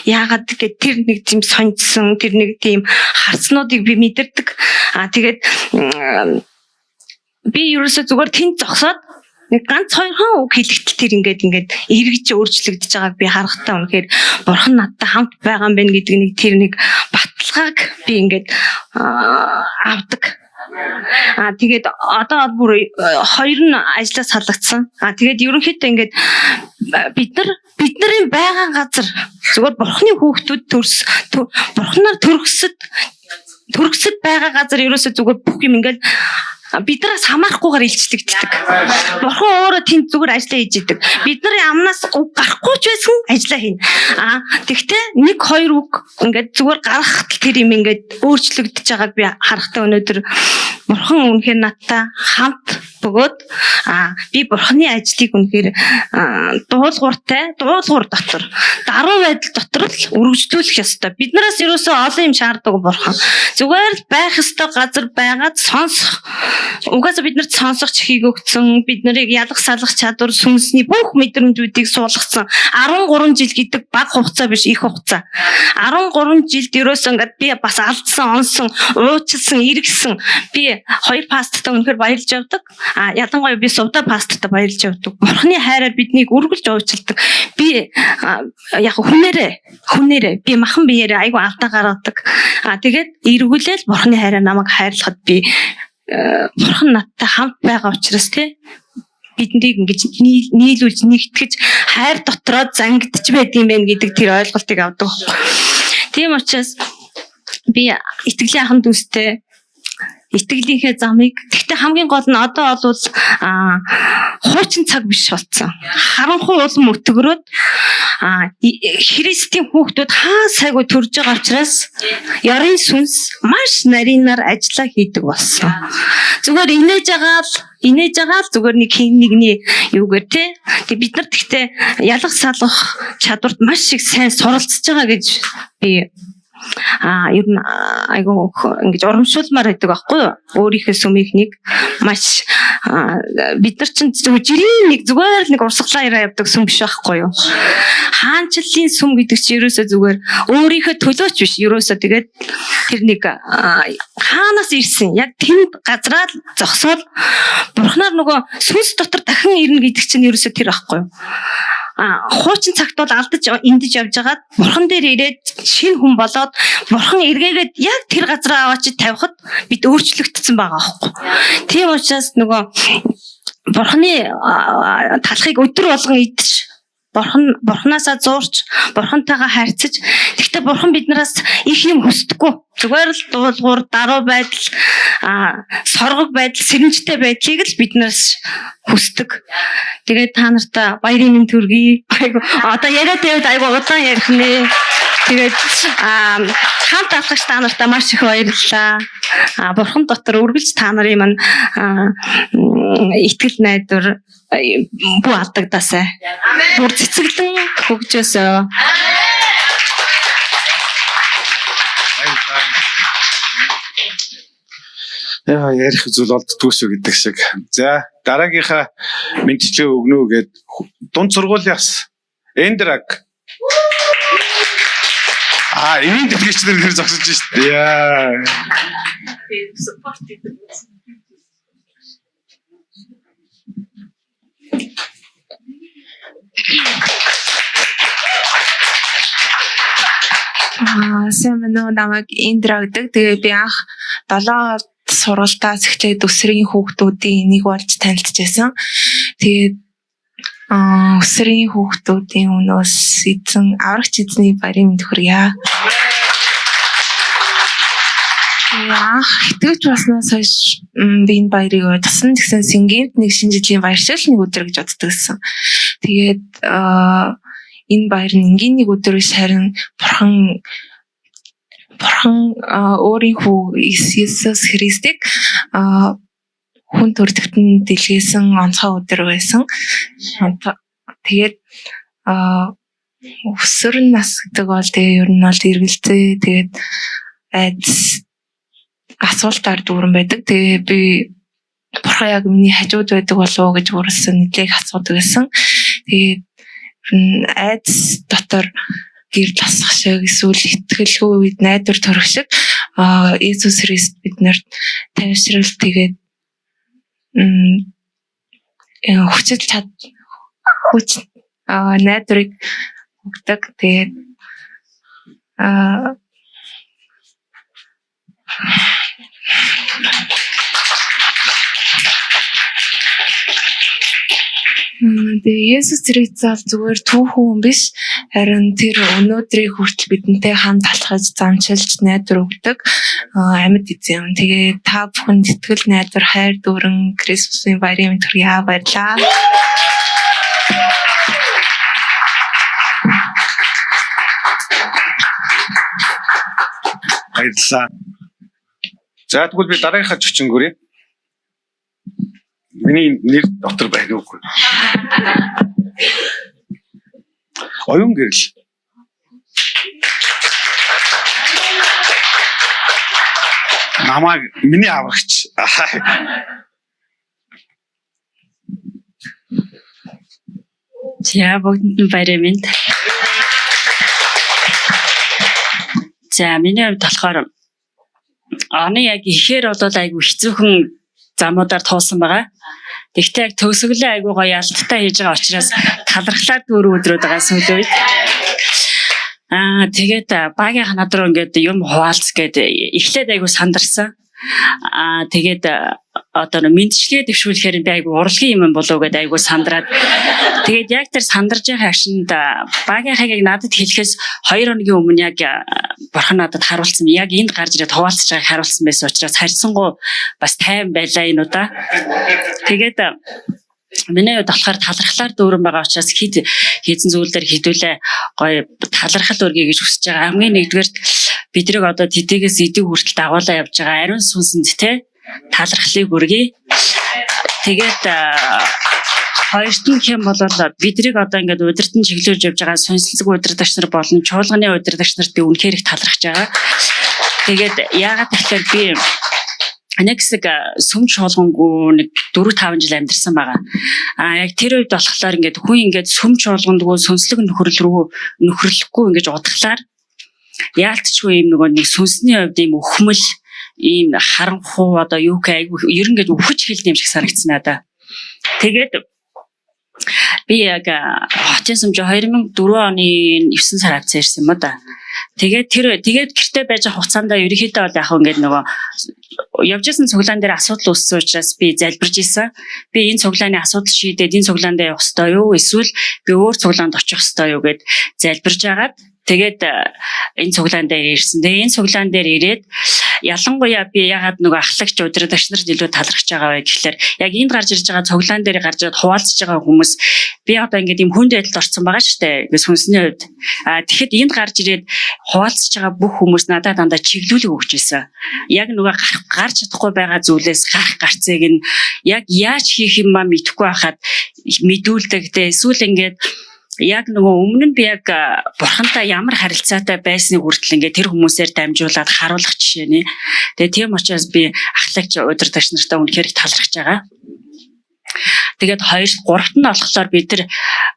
[SPEAKER 5] яагаад гэвэл тэр нэг тийм сонжсон тэр нэг тийм харцнуудыг би мэдэрдэг тэгээд би ерөөсөө зүгээр тэнд зогсоод нэг ганц хоёрхан үг хэлэхдээ тэр ингээд эргэж өөрчлөгдөж байгааг би харахтаа үнэхээр бурхан надтай хамт байгаа юм байна гэдэг нэг тэр нэг баталгааг би ингээд авдаг. Тэгээд одоо бүр хоёр нь ажлаас салгацсан. Тэгээд ерөнхийдөө ингээд бидний байгаа газар зүгээр бурхны хүүхдүүд бурхнаар төрөсөд байгаа газар ерөөсөө зүгээр бүх юм ингээд биднээс хамаарахгүйгээр илчлэгддэг. Бурхан өөрөө тэнд зүгээр ажиллаа хийж идэг. Бидний амнаас гарахгүй ч байсан ажиллаа хийнэ. Тэгтээ 1-2 үг ингээд зүгээр гаргахад тэр юм ингээд өөрчлөгдөж байгааг би харахтаа өнөөдөр бурхан үнэхээр надтай хамт бөгөөд би бурханы ажлыг үнэхээр дуулуур дотор даруй байдал дотор л үргэлжлүүлэх ёстой. Биднээс ерөөсөө олон юм шаарддаг бурхан. Зүгээр л байх ёстой газар байгаад сонсох. Угаасаа биднэрт сонсох чихийг өгсөн, бид нарыг ялах салах чадвар, сүнсний бүх мэдрэмжүүдийг суулгацсан. 13 жил гэдэг бага хугацаа биш, их хугацаа. 13 жилд ерөөсөө ингээд би бас алдсан, онсон, уучлсан, эргэсэн. Би хоёр пастортай үнэхээр баярлж явдаг. Ялангуяа би сувда пастортай баярлж явдаг. Бурхны хайраар биднийг үргэлж уучилдаг. Би яг хүнээрээ би махан биеэрээ айгу алдаа гаргадаг. Тэгээд эргүүлээл бурхны хайраар намайг хайрлахад би бурхан надтай хамт байгаа учраас тий биднийг ингэж нийлүүлж нэгтгэж хайр дотроо зангидж байдığım байх гэдэг тэр ойлголтыг авдаг. Тийм учраас би итгэлийн анхан дүүстэй итгэлийнхээ замыг гэхдээ хамгийн гол нь одоо бол хуучин цаг биш болсон. Харанхуй улам өтгөрөөд Христийн хүүхдүүд хаа сайгүй төрж байгаа учраас ёрын сүнс маш нарийнаар ажиллаа хийдэг болсон. Зүгээр инээж агаал зүгээр нэг нэгний юугээр тий. Тэг бид нар гэхдээ ялах салах чадварт маш их сайн суралцж байгаа гэж би ер нь айгу ингэж урамшуулмаар байдаг байхгүй юу? Өөрийнхөө сүмийг нэг маш бид нар чинь жирийн нэг зүгээр л нэг урсгалаа ирээ явдаг сүм биш байхгүй юу? Хаанчлалын сүм гэдэг чинь ерөөсөө зүгээр өөрийнхөө төлөөч биш. Ерөөсөө тэгээд тэр нэг хаанаас ирсэн яг тэнд газраа зогсоод бурхнаар нөгөө сүнс дотор дахин ирнэ гэдэг чинь ерөөсөө тэр байхгүй юу? Хуучин цагт бол алдаж эндэж явж байгаад бурхан дээр ирээд шинэ хүн болоод бурхан эргээгээд яг тэр газраа аваач тавихад бид өөрчлөгдсөн байгаа аахгүй. Тийм учраас нөгөө бурханы талхыг өдөр болгон идэж бурханаасаа зуурч бурхантайгаа харьцаж гэхдээ бурхан биднээс их юм хүсдэггүй. Зүгээр л дуулуур, даруй байдал, соргог байдал, сэрэмжтэй байдлыг л биднээс хүсдэг. Тэгээд та нартай баярын мэнд төргий. Айгу одоо яриад байвал айгу удаан ярих нэ. Тэгээд хамт алхагч та нартай маш их баярлалаа. Бурхан дотор үргэлж та нарын маань итгэл найдвар бүү алдагдаасай. Бүр цэцэглэн хөгжөөсөө.
[SPEAKER 1] Яа ярих зүйл олддгүй шүү гэдэг шиг. За дараагийнхаа мэдчээ өгнө гэд дунд сургуулиас Эндраг. Энийг дэлгэчнэр хэр зогсож шүү дээ. Яа.
[SPEAKER 6] Сэмнөө намайг Эндраг гэдэг. Тэгээ би анх 7 сургалтаас эхлээд өсрийн хүүхдүүдийн нэг болж танилцчихсан. Тэгээд өсрийн хүүхдүүдийн өнөөс эзэн аврагч эзний баярын мэнд хүргье. Яах итгэж баснаас хойш би энэ баярыг тасан гэсэн сэнгийнт нэг шинэ жилийн баяршил нэг өдөр гэж боддог гэсэн. Тэгээд энэ баяр нь энгийн нэг өдөр биш харин бурхан өөрийн хүү Иесус Христийг хүн төрөлхтөнд дэлгэсэн онцгой өдөр байсан. Тэгээд өсвөр нас гэдэг бол тэгээ ер нь бол эргэлзээ тэгээд айдас асуултаар дүүрэн байдаг. Тэгээ би бурхан яг миний хажууд байдаг болов уу гэж уурсан нэглийг асуудаг байсан. Тэгээд айдас дотор гэр тасах шиг эсвэл итгэлгүй үед найдвар төрөх шиг Иесус Христ биднэрт тавьшрал тэгээд хүч найдварыг өгдөг. Тэгээд Иесус Христ зүгээр түүхэн биш харин тэр өнөөдрийг хүртэл бидэнтэй хамт алхаж замчилж найдвар өгдөг амьд эзэн. Тэгээ та бүхэнд итгэл найдвар хайр дүүрэн Крисмсийн баярын мэнд хүргье. Баярлалаа.
[SPEAKER 1] Баярлалаа. За тэгвэл би дараагийнхаа чөчөнгөрье. Миний нэр дотор байна уугүй. Оюун гэрэл. Намайг миний аврагч.
[SPEAKER 7] За бүгдэнд нь баярын мэнд. За миний хувьд болохоор оны яг ихээр бол айгүй хэцүүхэн замуудаар туусан байгаа. Тэгтээ яг төгсгөлөө айгүй гоё ялттай хийж байгаа учраас талархлаар дөрөв өдрүүд байгаа сүүлийн үед. Тэгээд багийн ханад руу ингээд юм хуваалц гээд эхлээд айгүй сандарсан. Тэгээд одоо мэдчилгээ дэвшүүлэхээр би айгу урлагийн юм болов гэдээ айгу сандраад тэгээд яг тэр сандарж байгаа ашинд багийнхыг надад хэлэхээс 2 хоногийн өмнө яг бурхан надад харуулсан яг энд гарч ирээд хуваалцаж байгааг харуулсан байсан учраас харьцангуй бас тайван байлаа энэ удаа. Тэгээд миний хувьд болохоор талархлаар дүүрэн байгаа учраас хийзэн зүйл дээр хідүүлээ гоё талархал өргөе гэж хүсэж байгаа. Хамгийн нэгдүгээр бидрэг одоо тэдгээс идэг хүртэл дагуулаа явж байгаа ариун сүнсэнд те талархлыг өргөе. Тэгээд хоёрт нь хэм бол бидрэг одоо ингээд удирдан чиглүүлж явж байгаа сонирхолтой удирдагч нар болон чуулганы удирдагч нарт би үнэхээр их талархаж байгаа. Тэгээд яагаад тэгэхээр би нэг хэсэг сүм чуулгангүй нэг 4-5 жил амьдарсан байгаа. Яг тэр үед болохоор ингээд хүн ингээд сүм чуулгандгүй сүнслэг нөхөрлөхгүй ингээд удахлаар яалтчгүй юм нэг сүнсний хувьд юм өхмөл ийм харанхуу одоо юу гэх айгу ер нь ингээд өвхөж хэлдэг юм шиг санагдсан надаа. Тэгээд би яг хотын сүмж 2004 оны 9 сар авцсан ирсэн юм да. Тэгээд гэртээ байж байгаа хугацаанд ерөнхийдөө бол яг ингээд нөгөө явжсэн цуглаан дээр асуудал үүссэн учраас би залбирж исэн. Би энэ цуглааны асуудал шийдээд энэ цуглаанд явах ёстой юу? Эсвэл би өөр цуглаанд очих ёстой юу гэд залбирж агаад тэгээд энэ цуглаан дээр ирсэн. Тэгээд энэ цуглаан дээр ирээд ялангуяа би ягаад нөгөө ахлагч удирдагч нарт илүү талархаж байгаа вэ гэхэлэр яг энд гарч ирж байгаа цуглаан дээр гарч ирээд хуваалцж байгаа хүмүүс би одоо ингээд юм хүн дэдэлд орсон байгаа шүү дээ. Ингээд сүнсний хувьд. Тэгэхэд энд гарч ирээд хуваалцж байгаа бүх хүмүүс надад дандаа чиглүүлэг өгч ийсэн. Яг нөгөө гарч чадахгүй байгаа зүйлээс гарах гарцыг нь яг яаж хийх юм ба мэдэхгүй байхад мэдүүлдэг те эсвэл ингээд яг нөгөө өмнө нь би яг бурхантай ямар харилцаатай байсныг хүртэл ингээд тэр хүмүүсээр дамжуулаад харуулах жишээ нэ. Тэгээ тийм учраас би ахлагч удирдагч нартай үнэхээр их талархаж байгаа. Тэгээд 2-3-т нь болохоор бид нар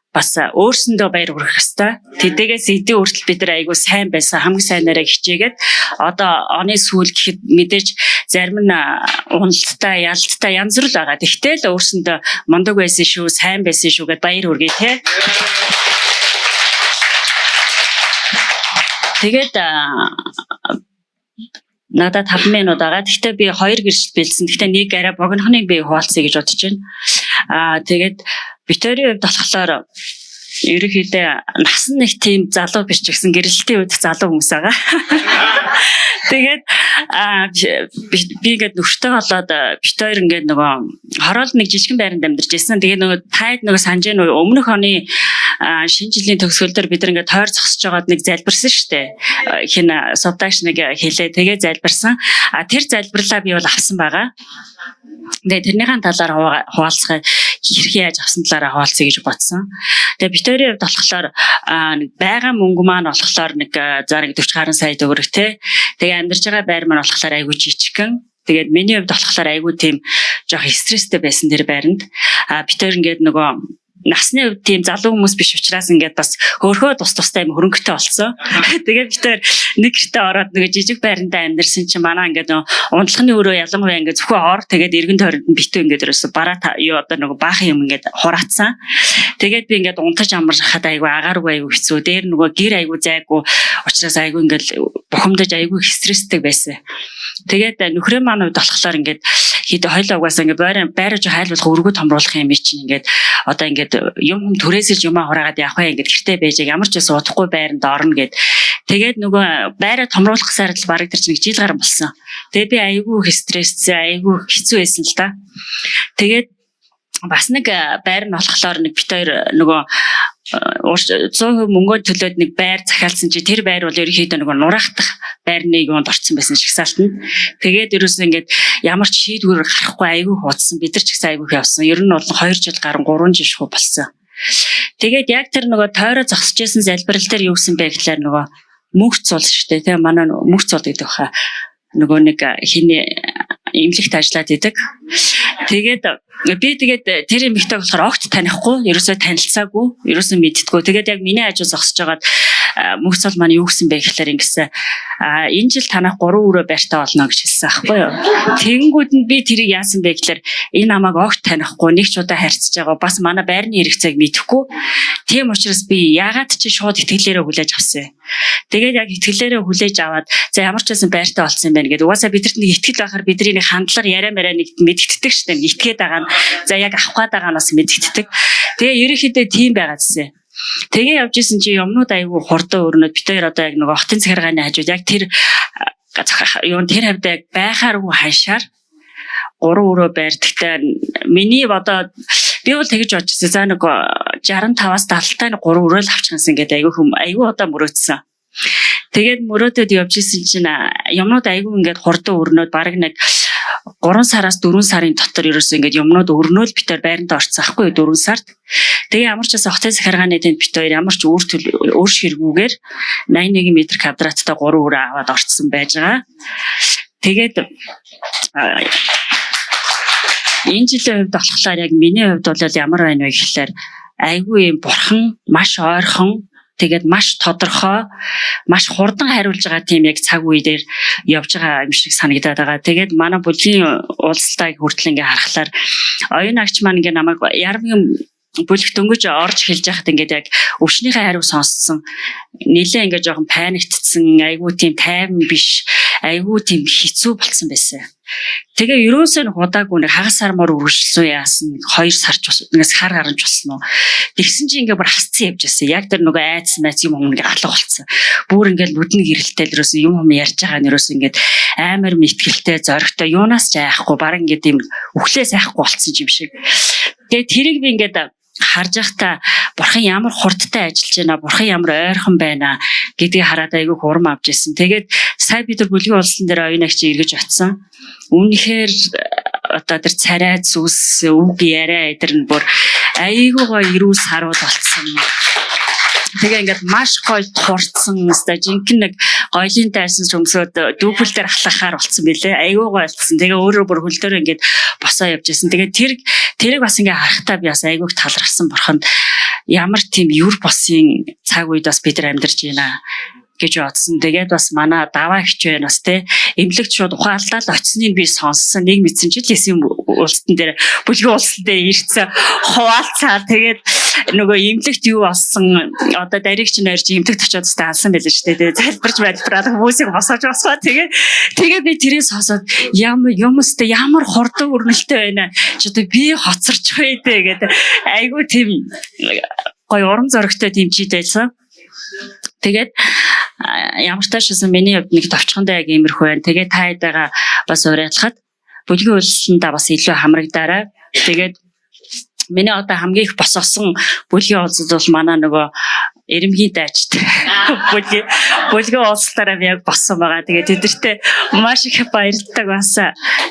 [SPEAKER 7] бас өөрсөндөө баяр хүргэх хэвээр. Тэдгээс эдийн хүртэл бид нар айгүй сайн байсан хамгийн сайнаараа хичээгээд одоо оны сүүл гэхэд мэдээж зарим нь уналттай, ялттай янз бүр л байгаа. Тэгтэл өөрсөндөө мундаг байсан шүү, сайн байсан шүү гэдээ баяр хүргэе те. Тэгээд надад 5 минут байгаа. Гэхдээ би 2 гэршил бэлдсэн. Гэхдээ нэг арай богинохныг би хуваалцъя гэж бодож байна. Тэгээд Викторийн хувьд болохоор ерөнхийдөө насан нэг тийм залуу биш ч гэсэн гэрэлтийн үед залуу хүмүүс байгаа. Тэгээд би ингээд нөхөртэй болоод Виктори ингээд нөгөө хороолд нэг жижигэн байранд амьдарч байсан. Тэгээд нөгөө таад нөгөө санаж нөгөө өмнөх оны шинэ жилийн төгсгөл дээр бид нэг тойр зогсож байгаад нэг залбирсан шүү дээ. Хин сувдагч нэг хэлээ тэгээ залбирсан. Тэр залбирлаа би бол авсан байгаа. Тэгээд тэрнийхэн талаар хуваалцахыг хэрхэн яаж авсан талаараа хуваалцъя гэж бодсон. Тэгээд Викторийн хувьд болохоор нэг байгаа мөнгө маань болохоор нэг за нэг 40 гаруй сая төгрөг те. Тэгээд амьдарч байгаа байр маань болохоор айгүй жижигхэн. Тэгээд миний хувьд болохоор айгүй тийм жоох стресстэй байсан тэр байранд. Виктори ингээд нөгөө насны хувьд тийм залуу хүмүүс биш учраас ингээд бас хөөрхөө тустай юм хөрөнгөтэй болсон. Тэгээд бид нэг гэртээ ороод нэг жижиг байрандаа амьдэрсэн чинь манай ингээд ундлахны өрөө ялангуяа ингээд зөвхөн ор тэгээд эргэн тойронд битүү ингээд ерөөсө бараа юу одоо нэг баахан юм ингээд хураацсан. Тэгээд би ингээд унтаж амархад айгүй агааргүй айгүй хэцүү. Дээр нөгөө гэр айгүй зайгүй учраас айгүй ингээд бухимдаж айгүй стресстэй байсан. Тэгээд нөхрөө маань хувьд болохоор ингээд хэд хоёлаа угаасаа ингээд байраж хайлуулах өргөд томруулах юм чинь ингээд одоо ингээд юм түрээсэлж юм хураагаад явах бай ингээд гэртээ байж ямар ч байсан удахгүй байранд орно гэд. Тэгээд нөгөө байраа томруулах сард л бараг тэр чинь жил гарсан болсон. Тэгээд би айгүй стресстэй айгүй хэцүү байсан л та. Тэгээд бас нэг байр нь болохоор нэг бит хоёр нөгөө 100% мөнгөнд төлөөд нэг байр захиалсан чи тэр байр бол ерөнхийдөө нөгөө нурахдах байрны юунд орсон байсан шгсаалтанд. Тэгээд ерөөсөө ингээд ямар ч шийдвэр гарахгүй айгүй хуудсан. Бид нар ч гэсэн айгүй явсан. Ер нь бол 2 жил гарan 3 жил шахуу болсон. Тэгээд яг тэр нөгөө тойроо зогсож байсан залбирал дээр юу гэсэн бэ гэхлээр нөгөө мөнх цул шүү дээ. Тэгээ манай мөнх цул гэдэг баха. Нөгөө нэг хиний имлэгт ажиллаад идэг. Тэгээд би тэр эмэгтэй болохоор огт танихгүй, ерөөсөө танилцаагүй, ерөөсөө мэддэггүй. Тэгээд яг миний хажуу зогсож байгаад мөнх цол маань юу гэсэн бэ гэхээр ингэсэн энэ жил танах 3 өрөө байртаа олно гэж хэлсэн аахгүй юу. Тэгэнгүүт нь би тэрийг яасан бэ гэхээр энэ намайг огт танихгүй нэг ч удаа харьцаж байгаа бас манай байрны хэрэгцээг мэдэхгүй. Тийм учраас би ягаад ч шууд итгэлээрээ хүлээж авсан. Тэгээд яг итгэлээрээ хүлээж аваад за ямар ч байсан байртаа олсон юм байна гэдэг. Угаасаа бидэрт нэг итгэл байхаар бидний нэг хандлага яриа мараа нэг мэдгэддэг штэ. Итгээд байгаа нь за яг авах гээд байгаа нас мэдгэддэг. Тэгээ ерөнхийдөө тийм байгаа гэсэн. Тэгээ явж исэн чи юмнууд айгүй хурдан өрнөд бид хоёр одоо яг нэг хотын захиргааны хажууд яг тэр хавьд яг байхааргүй ханшаар 3 өрөө байртагтай миний одоо би бол тэгж бодож байсан. За нэг 65-аас 70-тай 3 өрөө л авчихсан гэдэг айгүй одоо мөрөөдсөн. Тэгээд мөрөөдөд явж исэн чинь юмнууд айгүй ингээд хурдан өрнөд баг нэг 3 сараас 4 сарын дотор ерөөсөө ингээд юмнууд өрнөөл битээр байранд орцсон аахгүй 4 сард. Тэгээ ямар ч байсан хотын захиргааны тэнд бит хоёр ямар ч өөр ширгүүгээр 81 м квадраттай 3 өрөө аваад орцсон байж байгаа. Тэгээд энэ жилийн хувьд болохоор яг миний хувьд бол ямар байна вэ гэхээр айгүй юм бурхан маш ойрхон тэгээд маш тодорхой маш хурдан хариулж байгаа тийм яг цаг үе дээр явж байгаа юм шиг санагдаад байгаа. Тэгээд манай бүлгийн уулзалтайг хүртэл ингээ харахаар оюун агч маань ингээ намайг ярмын бүлэг дөнгөж орж хэлж яхад ингээд яг өвчнийхээ хариу сонссон. Нилээ ингээ жоохон паниктцсан, айгүй тийм тайван биш, айгүй тийм хэцүү болсон байсан. Тэгээ ерөөсөө нэг удаагүй нэг хагас сармаар үргэлжлсэн яасан 2 сарч бас нэгээс хар гарч болсон уу. Тэгсэн чинь ингээ бүр хасцсан явж байсан. Яг тэр нөгөө айдас мэц юм ингээ алга болцсон. Бүр ингээ нүдний гэрэлтэй л ерөөсөө юм ярьж байгаа нь ерөөсөө ингээ амар мэтгэлтэй зоригтой юунаас ч айхгүй баг ингээ тийм өглөөс айхгүй болцсон юм шиг. Тэгээ тэрийг би ингээ харж байхдаа бурхан ямар хурдтай ажиллаж байна, бурхан ямар ойрхон байна гэдгийг хараад айгүй хурам авч ирсэн. Тэгээд сая бид нар бүлгийн уулзсан дээр оюун агч эргэж очсон. Үүнхээр одоо тэр царай зүс үг яриа эдэр нь бүр айгүй гоё ирүү сарууд болцсон. Тэгээ ингээд маш гоё турцсан өстой жинхэнэ нэг гоёлын тайсан өмсөд дүүпэл дээр ахлахаар болцсон билээ. Айгүй гоё болцсон. Тэгээ өөрөө бүр хөл дээр ингээд босоо явж байсан. Тэгээ тэрийг бас ингээд харахтаа би бас айгүй талархсан бурханд ямар тийм юр босын цаг үед бас бид нар амьдарч байна гэж бодсон. Тэгээд бас манай даваа ихч байна бас те эмнэлэгч шууд ухаалдаад очсныг би сонссон. Нэг мэдсэн чи л эсийн уулзтан дээр бүлгийн уулзтан дээр ирсэн хуваалцаа. Тэгээд нөгөө эмнэлэгт юу болсон одоо даригч нэрж эмнэлэгт очиод та алсан байлаа шүү дээ. Залбирч байлбараад хүмүүсийг босоож босгоо. Тэгээд би тэрээс сонсоод юмстэй ямар хурдан өрнөлттэй байна. Чи одоо би хоцорч байдэ гэдэг айгүй тийм гоё урам зоригтой тийм чид байсан. Тэгээд ямар ч таашсан миний хувьд нэг товчхондоо яг иймэрхүү байна. Тэгээд та хэдээга бас уриалахад бүлгийн уулзалтанда бас илүү хамрагдаарай. Тэгээд миний одоо хамгийн их босоосон бүлгийн уулзалт бол манай нөгөө Эрэмгийн дайчт бүлгийн уулзалтаараа би яг боссон байгаа. Тэгээд тэдэртээ маш их баярлалтай бас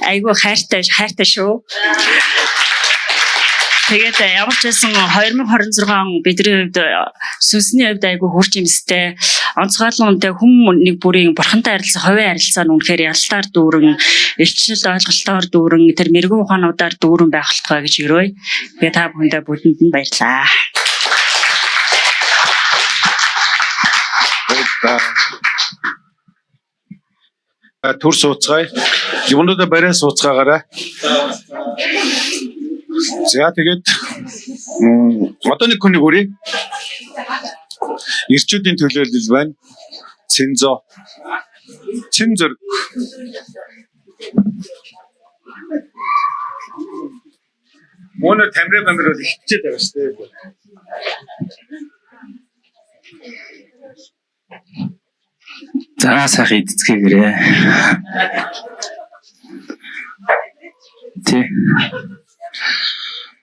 [SPEAKER 7] айгүй хайртай шүү. Тэгээд ямар ч байсан 2026 бидний хувьд сүнсний хувьд айгүй хурц юмстэй онцгойлонтой хүн нэг бүрийн бурхантай харилцах хувийн харилцаа нь үнэхээр ялтаар дүүрэн элчнэл ойлголтоор дүүрэн тэр мэрэгэн ухаануудаар дүүрэн байх болтугай гэж өрөөе. Тэгээд та бүхэндээ бүтэнд нь баярлалаа.
[SPEAKER 1] Түр сууцгаая. Юунуудаа барай сууцгаагаарай. За тэгээд одоо нэг хүнийг өрье. Ирчүүдийн төлөөлөл байна. Цэнзо. Цэнзөр. Мөнө тамирын бамир бол ихчээд байгаа шүү дээ.
[SPEAKER 8] За сайхан эцгээгээрээ. Тэ.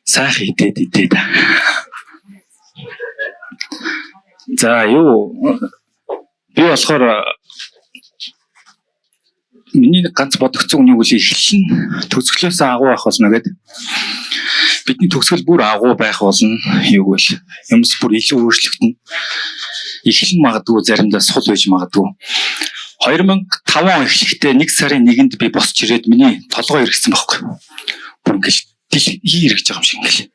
[SPEAKER 8] Сайхан идээд. За юу би болохоор миний ганц бодогцсон үнийг үл эхлэн төгсгөлөөс агуу байх болно гэдэг. Бидний төгсгөл бүр агуу байх болно. Юу гэвэл юмс бүр илүү өөрчлөгдөн. Эхлэн магадгүй заримдаа сул байж магадгүй. 2005 он эхлэхдээ 1 сарын 1-нд би босч ирээд миний толгой эргэсэн байхгүй. Бүр ингээл эргэж байгаа юм шиг ингээл.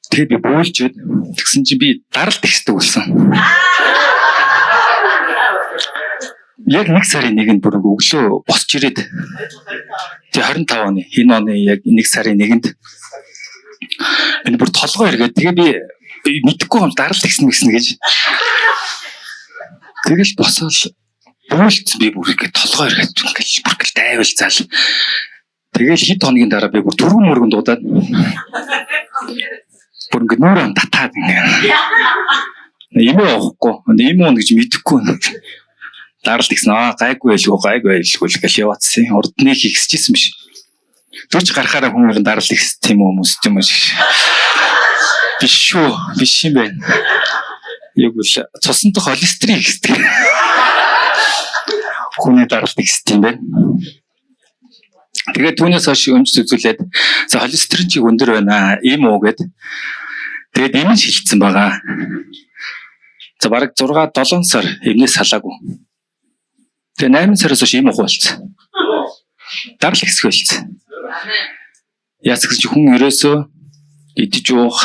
[SPEAKER 8] Тэгээд би бөөлжөөд тэгсэн чинь би даралт ихсдэг болсон. яг 1 сарын 1-нд бүр өглөө босч ирээд тэгээ 25 оны энэ оны яг 1 сарын 1-нд энэ бүр толгой эргээд тэгээ би мэдэхгүй юм даралт гисэн гэж тэгэл босоол бүлц би бүр ингэ толгой эргээд ингээл бүргэл дайвал заал тэгэл хэд хоногийн дараа би бүр түргэн мөргөн дуудаад бүр ингэ нүүрэн татаад ингэ юм уухгүй юм уу гэж мэдэхгүй даралт гисэн гайгүй байлгүй гэж яваадсан урдны хийгсчихсэн биш төвч гарахаараа хүмүүс даралт гис тийм хүмүүс юм шиг биш юм байна яг үл цусантай холестерин гэдэг хүний даралт гис тийм байна. Тэгээд түүнээс хойш өмч үзүүлээд за холестерин чиг өндөр байна ийм уу гэд тэгээд ийм нь шилжсэн байгаа. За бараг 6-7 сар эмнээс салаагүй. Тэгээ 8 сараас хойш ийм уу болцсон. Даралт гис болцсон. Яац гэж хүн ерөөсөө идэж уух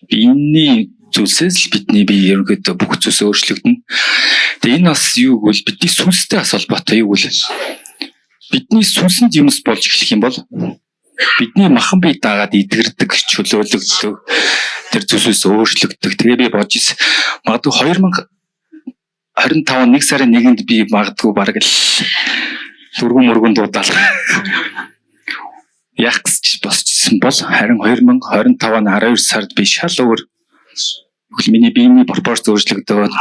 [SPEAKER 8] биений зүйлсээс л бидний бие ерөнхийдөө бүх зүйлс өөрчлөгдөнө. Тэгээ энэ бас юу гэвэл бидний сүнстэй бас холбоотой юу гэвэл бидний сүнсэнд юмс болж эхлэх юм бол бидний махан бие дагаад идгэрдэг, чөлөөлөгддөг, тэр зүйлсээс өөрчлөгддөг. Тэгээ би бодож ирсэн. Магадгүй 2025 1 сарын 1-нд би магадгүй бараг л дөрвөн мөргөн дуудаал яах гэж босчихсон бол харин 2025 оны 12 сард би шал өөр миний биений пропорц өөрчлөгдөөд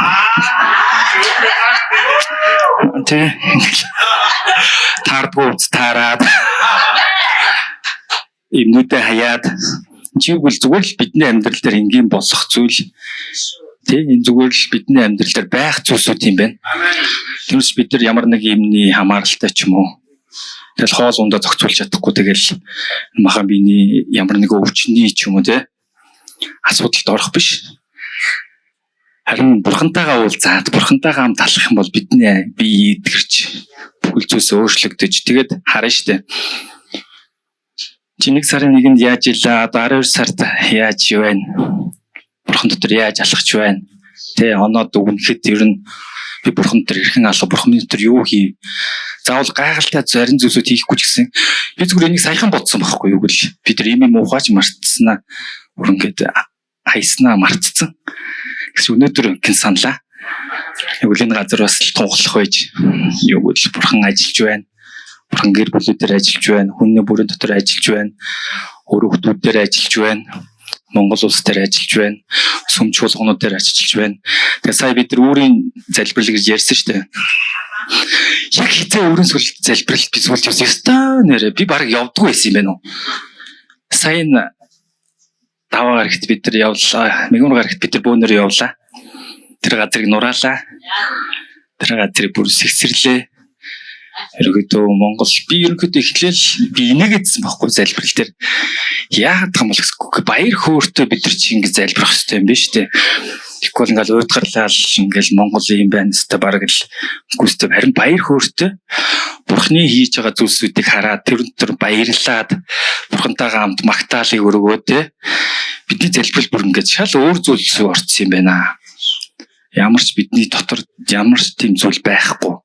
[SPEAKER 8] тэ тардгуу таарад эмнүүдээ хаяад чигвэл зүгээр л бидний амьдрал дээр энгийн болох зүйл тэ энэ зүгээр л бидний амьдрал дээр байх зүйлсүүд юм байна. Тэрс бид нар ямар нэг юмний хамааралтай ч юм уу тэгэл хоол ундаа зохицуулж чадахгүй тэгэл махан биений ямар нэг өвчний ч юм уу тэ асуудалд орох биш. Харин бурхантайгаа уулзаад бурхантайгаа хамт алхах юм бол бидний бие идгэрч бүхэл зүйлс өөрчлөгдөж тэгээд харна штэ. Чи 1 сарын 1-нд яаж илаа 12 сард яаж байна? Бурхан дотор яаж алхаж байна? Тэ оноод өгнөхэд ер нь би бурхан дотор хэрхэн алах, бурхан дотор юу хий? Заавал гайхалтай зарим зүйлсүүд хийхгүй ч гэсэн би зүгээр энийг саяхан бодсон байхгүй юу гэл бид нар юм ухаач мартцснаа үрэнгээд хайснаа мартцсан. Гэсэн өнөөдөр гин саналаа. Тэгвэл энэ газар бас тунхлах байж юу гэл бурхан ажиллаж байна. Бурхан гэр бүлүүдээр ажиллаж байна. Хүний бүрэн дотор ажиллаж байна. Өөр хүмүүсээр ажиллаж байна. Монгол улс дээр ажиллаж байна. Сүм чуулганууд дээр ажиллаж байна. Тэгээ сая бид нар өөрийн залбирал гэж ярьсан шүү дээ. Яг хизээ өөрийн сүл залбирал би суулж явсан. Ёстой нэрэ би баг явдгүй байсан юм байна уу? Сая даваа гарагт бид нар явлаа. Мэгүн гарагт бид нар бөөнөр явлаа. Тэр газрыг нураалаа. Тэр газрыг бүр сэгсэрлээ. Ерөнхийдөө Монгол би ерөнхийдөө эхлээл би инээгээдсэн байхгүй залбирал дээр. Яагаад юм бол гэсгүй баяр хөөртэй бид нар чи ингэ залбирах хэрэгтэй юм биш үү? Тэгвэл ингээл уйдгарлаа ингээл Монгол юм байна өстэй бараг л гүйцэд харин баяр хөөртэй бурхны хийж байгаа зүйлсүүдийг хараад тэр өндөр баярлаад бурхантайгаа хамт магтаалыг өргөөд бидний залбирал бүр ингээд шал өөр зүйлс орцсон юм байна. Ямар ч бидний дотор ямар ч тийм зүйл байхгүй.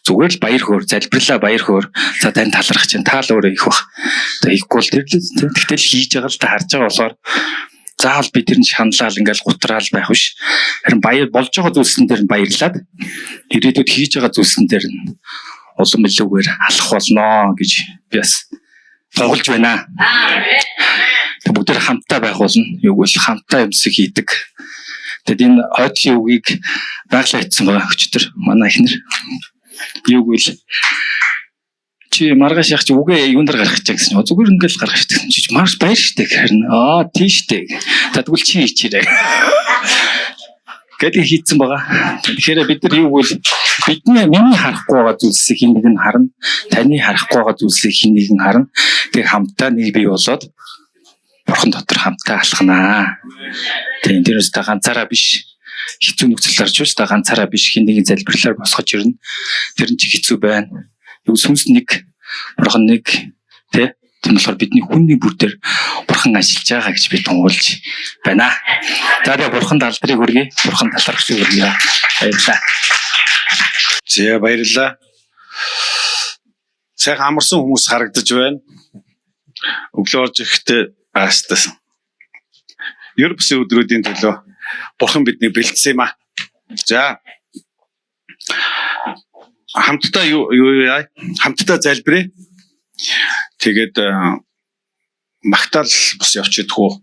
[SPEAKER 8] Зүгээр л баяр хөөр залбирлаа баяр хөөр за тань талархаж чинь таал өөрөө их бах. Тэгээ иггүй л тэр л тэгтэл хийж байгаа л та харж байгаа болохоор заавал бид тэр нь шаналал ингээл гутраал байх биш. Харин баяр болж байгаа зүйлсэн дээр нь баярлаад ирээдүйд хийж байгаа зүйлсэн дээр нь улам илүүгээр алах болно гэж би бас тунгалж байна. Тэг бүгд хамтдаа байх болно. Юу гэвэл хамтдаа юмсыг хийдэг. Тэгэд энэ ойдлын үгийг байглаа хийсэн байгаа өчтөр манай эхнэр юу гэвэл чи маргааш яг чи үгээ юундэр гаргах гэж гэсэн. Зүгээр ингээл гаргах гэсэн чи маргааш баяр штэ харин тийштэй. Тэгвэл чи хийчээрэй. Гэдэг хийцэн байгаа. Тэгэхээр бид нар юу гэвэл миний харахгүй байгаа зүйлсийг хин нэг нь харна. Таны харахгүй байгаа зүйлсийг хин нэг нь харна. Тэг хамтдаа нэг бий болоод бурхан дотор хамтдаа алхнаа. Тэг энэ дээрээс та ганцаараа биш. Хэцүү нөхцөл гарч байна. Та ганцаараа биш хин нэгэн залбирлаар босгож ирнэ. Тэр нь чи хэцүү байна. Юу сүнс нэг бурхан нэг тий тийм болохоор бидний хүний бүр дээр бурхан ажиллаж байгаа гэж би тунгалж байна. За тэгээ бурхан талдрыг хүргэе. Бурхан талархыг хүргэе. Баярлалаа.
[SPEAKER 1] За баярлалаа. Сайхан амарсан хүмүүс харагдаж байна. Өглөө орж ирэхдээ аастасан. Ер бусын өдрүүдийн төлөө Бурхан биднийг бэлдсэн юм аа. За хамтдаа юу яа? Хамтдаа залбирая. Тэгээд магтаал бус явчихдаг уу?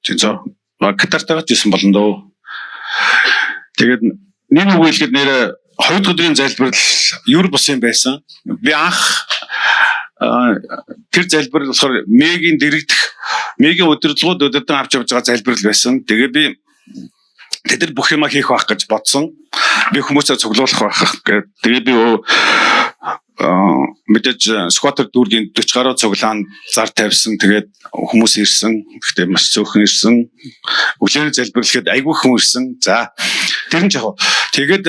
[SPEAKER 1] Тэнцээ катартагч байсан болно доо. Тэгээд нэг үг хэлэхэд нэр 2 дахь өдрийн залбирал юр бусын байсан. Би анх тэр залбирал болохоор мегийн дэрэгдэх мегийн удирдлагууд өдөртөн авч явж байгаа залбирал байсан. Тэгээд би тэд бүх юма хийх байх гэж бодсон. Би хүмүүсээ цуглуулах байх гэдэг. Тэгээд би мэдээж скватер дүүргийн 40 гаруй цуглаанд зар тавьсан. Тэгээд хүмүүс ирсэн. Гэхдээ маш цөөхөн ирсэн. Өглөөний залбирлахад айгүй хүн ирсэн. За тэр нь жаа. Тэгээд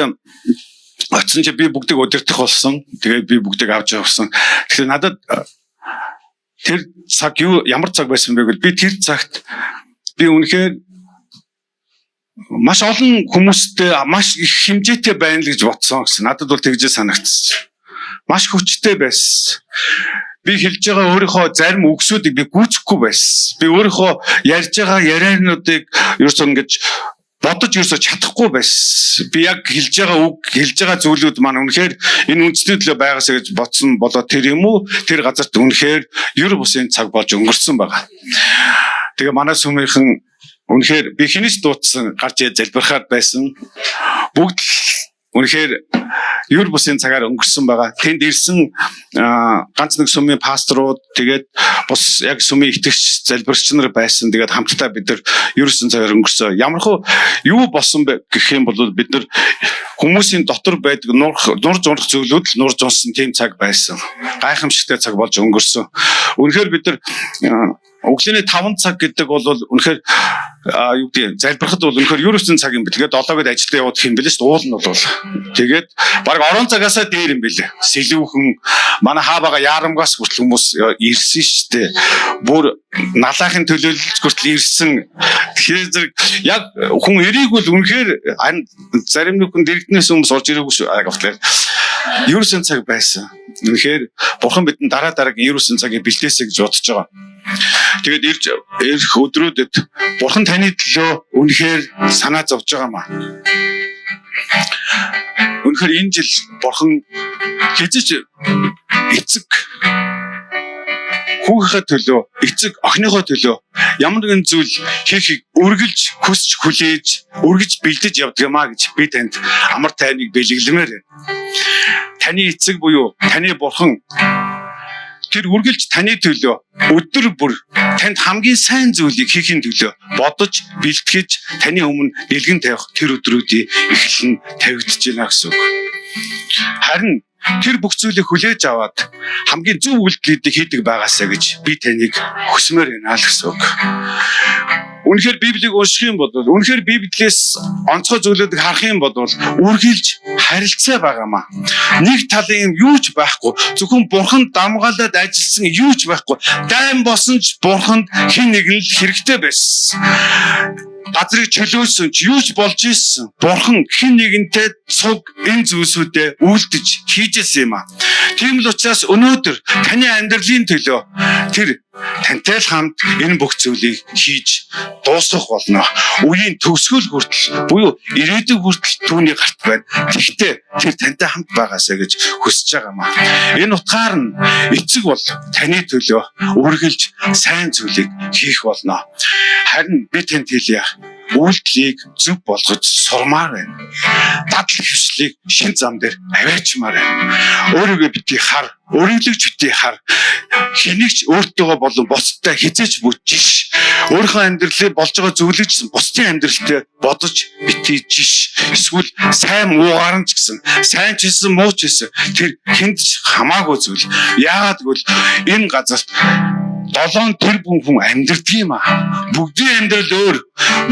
[SPEAKER 1] очсон чи би бүгдийг удирдах болсон. Тэгээд би бүгдийг авч явсан. Тэгэхээр надад тэр цаг ямар цаг байсан бэ гэвэл би тэр цагт би үнэхээр маш олон хүмүүстэй маш их хэмжээтэй байна л гэж бодсон гэсэн. Надад бол тэгж санагдсан. Маш хүчтэй байсан. Би хэлж байгаа өөрийнхөө зарим үгсүүдийг би гүйцэхгүй байсан. Би өөрийнхөө ярьж байгаа яриануудыг ерөөсөө ингэж бодож ерөөсөө чадахгүй байсан. Би яг хэлж байгаа үг, хэлж байгаа зүйлүүд маань үнэхээр энэ үндэсний төлөө байгаасаа гэж бодсон болоо тэр юм уу? Тэр газарт үнэхээр ер бусын цаг болж өнгөрсөн байгаа. Тэгээ манай сүмийнхэн үнэхээр би хинээс дуудсан гарч залбирахад байсан. Бүгд үнэхээр ер бусын цагаар өнгөрсөн байгаа. Тэнд ирсэн ганц нэг сүмийн пасторууд тэгээд бус яг сүмийн итгэгч залбирч нар байсан. Тэгээд хамтдаа бид нар ер бусын цагаар өнгөрсөн. Ямархуу юу болсон бэ гэх юм бол бид нар хүмүүсийн дотор байдаг нур зурх зүйлүүд нур зунсан тийм цаг байсан. Гайхамшигтай цаг болж өнгөрсөн. Үнэхээр бид нар өглөөний 5 цаг гэдэг бол үнэхээр юу гэдэг залбирахад бол үнэхээр ерөөсөн цаг юм бэл. Тэгээд 7-д ажилдаа явах юм бэлээс уул нь бол. Тэгээд баг орон цагаасаа дээр юм бэлээ. Сэлүүхэн манай хаабага яарамгаас хүртэл хүмүүс ирсэн шүү дээ. Бүр налаахын төлөөлөлт хүртэл ирсэн. Тэгэхээр зэрэг яг хүн эрийгвэл үнэхээр зарим нэг хүн дэрэгднээс өмнө сурж ирээгүй шүү. Гэвчлээ ерөөсөн цаг байсан. Үнэхээр Бурхан бидэнд дараагийн ерөөсөн цагийг бэлдээсэй гэж бодож байгаа. Тэгээд ирэх өдрүүдэд Бурхан таны төлөө үнэхээр санаа зовж байгаа маа. Үнэхээр энэ жил Бурхан хэзээ эцэг хүүхийнхээ төлөө, эцэг охиныхоо төлөө ямар нэгэн зүйл хийхийг үргэлж хүсч хүлээж, үргэлж бэлдэж явдаг юмаа гэж би танд амар тайныг бэлгэлмээр байна. Таны эцэг буюу таны Бурхан тэр үргэлж таны төлөө өдөр бүр танд хамгийн сайн зүйлийг хийхин төлөө бодож бэлтгэж таны өмнө дэлгэн тавих тэр өдрүүдийн эхлэн тавигдж байна гэсэн үг. Харин тэр бүх зүйлийг хүлээж аваад хамгийн зөв үйлдэлүүдийг хийдэг байгаасаа гэж би таныг хүсмээр байна л гэсэн үг. Үнэхээр Библийг унших юм бол, үнэхээр Библиэс онцгой зүйлүүдийг харах юм бол үргэлж харилцаа байгаамаа. Нэг талын юу ч байхгүй, зөвхөн Бурхан дамгаалаад ажилласан юу ч байхгүй. Дайн босон ч Бурханд хэн нэгэн л хэрэгтэй байсан. Газрыг чөлөөсөн ч юу ч болж ийсэн. Бурхан хэн нэгэнтэй цуг энэ зүйлсүүдэд үйлдэж хийжсэн юм аа. Тийм л учраас өнөөдөр таны амьдралын төлөө тэр тантай л хамт энэ бүх зүйлийг хийж дуусгах болно. Үеийн төгсгөл хүртэл буюу ирээдүйн хүртэл түүний гарт байна. Гэхдээ тэр тантай хамт байгаасаа гэж хүсэж байгаа маа. Энэ утгаар нь эцэг бол таны төлөө үргэлж сайн зүйлийг хийх болно. Харин би танд хэлье. Үйлдэлийг зөв болгож сурмаар байна. Дадал хвшлийг шин зам дээр аваачмаар байна. Өөрийгөө битгий хар, өргөлөгч битгий хар. Хэнийгч өөртөөгөө болон бусдтай хизээч бүжиж, өөрийнхөө амьдралыг болж байгаа зүйлийг ч бусдын амьдралтай бодож битгий жиш. Эсвэл сайн муугаар нь ч гэсэн, сайн ч гэсэн муу ч гэсэн тэр хэнд ч хамаагүй зүйл. Яагаад гэвэл энэ газарт 7 тэрбум хүн амьдардаг юм аа. Бүгдийн амьдрал өөр.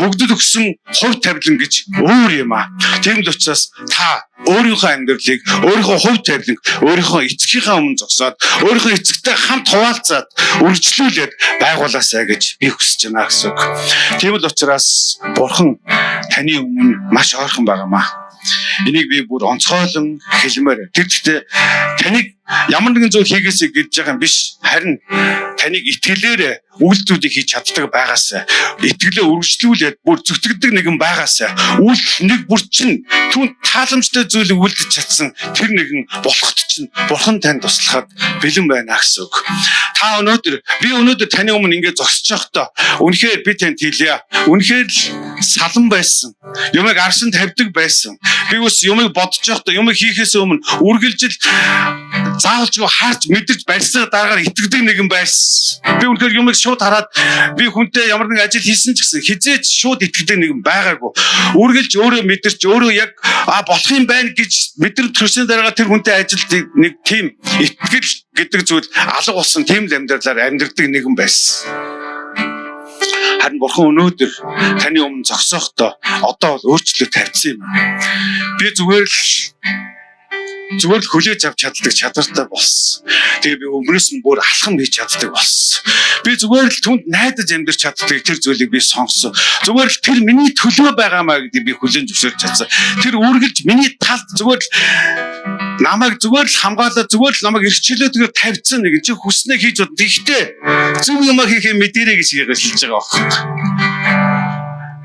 [SPEAKER 1] Бүгдэд өгсөн хувь тавилан гэж өөр юм аа. Тийм л учраас та өөрийнхөө амьдралыг, өөрийнхөө хувь тавиланг, өөрийнхөө эцгийнхээ өмнө зогсоод, өөрийнхөө эцэгтэй хамт хуваалцаад үргэлжлүүлээд байгуулаасай гэж би хүсэж байна гэсэн үг. Тийм л учраас Бурхан таны өмнө маш ойрхон байгаамаа. Энийг би бүр онцгойлон хэлмээр. Тэгвэл таныг ямар нэгэн зүйл хийгээсэй гэж байгаа юм биш. Харин таныг итгэлээр үйлдэлүүдийг хийж чаддаг байгаас, итгэлээ үргэлжлүүлээд бүр зүтгэдэг нэгэн байгаас, үйл нэг бүр чинь түн тааламжтай зүйлийг үйлдэж чадсан тэр нэгэн болоход чинь Бурхан танд туслахад бэлэн байна гэсэн үг. Би өнөөдөр таны өмнө ингэж зогсож байхдаа үнэхээр би танд хэлье. Үнэхээр л салан байсан. Юмыг аршин тавьдаг байсан. Би ус юмыг бодож байхдаа юмыг хийхээс өмнө үргэлжил заавалжгүй харж мэдэрч барьсаа дараагаар итгэдэг нэгэн байсан. Би үнэхээр юмыг шууд хараад би хүнтэй ямар нэгэн ажил хийсэн ч гэсэн хизээч шууд итгэдэг нэгэн байгаагүй. Үргэлж өөрөө мэдэрч өөрөө яг болох юм байна гэж мэдрэмж төрсөн дараагаар тэр хүнтэй ажилд нэг тийм итгэл гэдэг зүйл алга болсон тийм л амьдралаар амьдрдаг нэгэн байсан. Харин Бурхан өнөөдөр таны өмнө зогсохдоо одоо бол өөрчлөлт тавьсан юм. Би зүгээр л хүлээж авч чаддаг чадвартай болсон. Тэгээ би өмнөөс нь бүр алхам хийж чаддаг болсон. Би зүгээр л түнд найдаж амьдарч чаддаг тэр зүйлийг би сонгосон. Зүгээр л тэр миний төлөө байгаамаа гэдгийг би хүлээн зөвшөөрч чадсан. Тэр үргэлж миний талд зүгээр л намайг зүгээр л хамгаалаад зүгээр л намайг эрхчлөөдгөө тавьсан нэг чи хүснээ хийж бод. Тэгтээ зөв юм хийхээ мэдэрэй гэж хэлж байгаа байхгүй.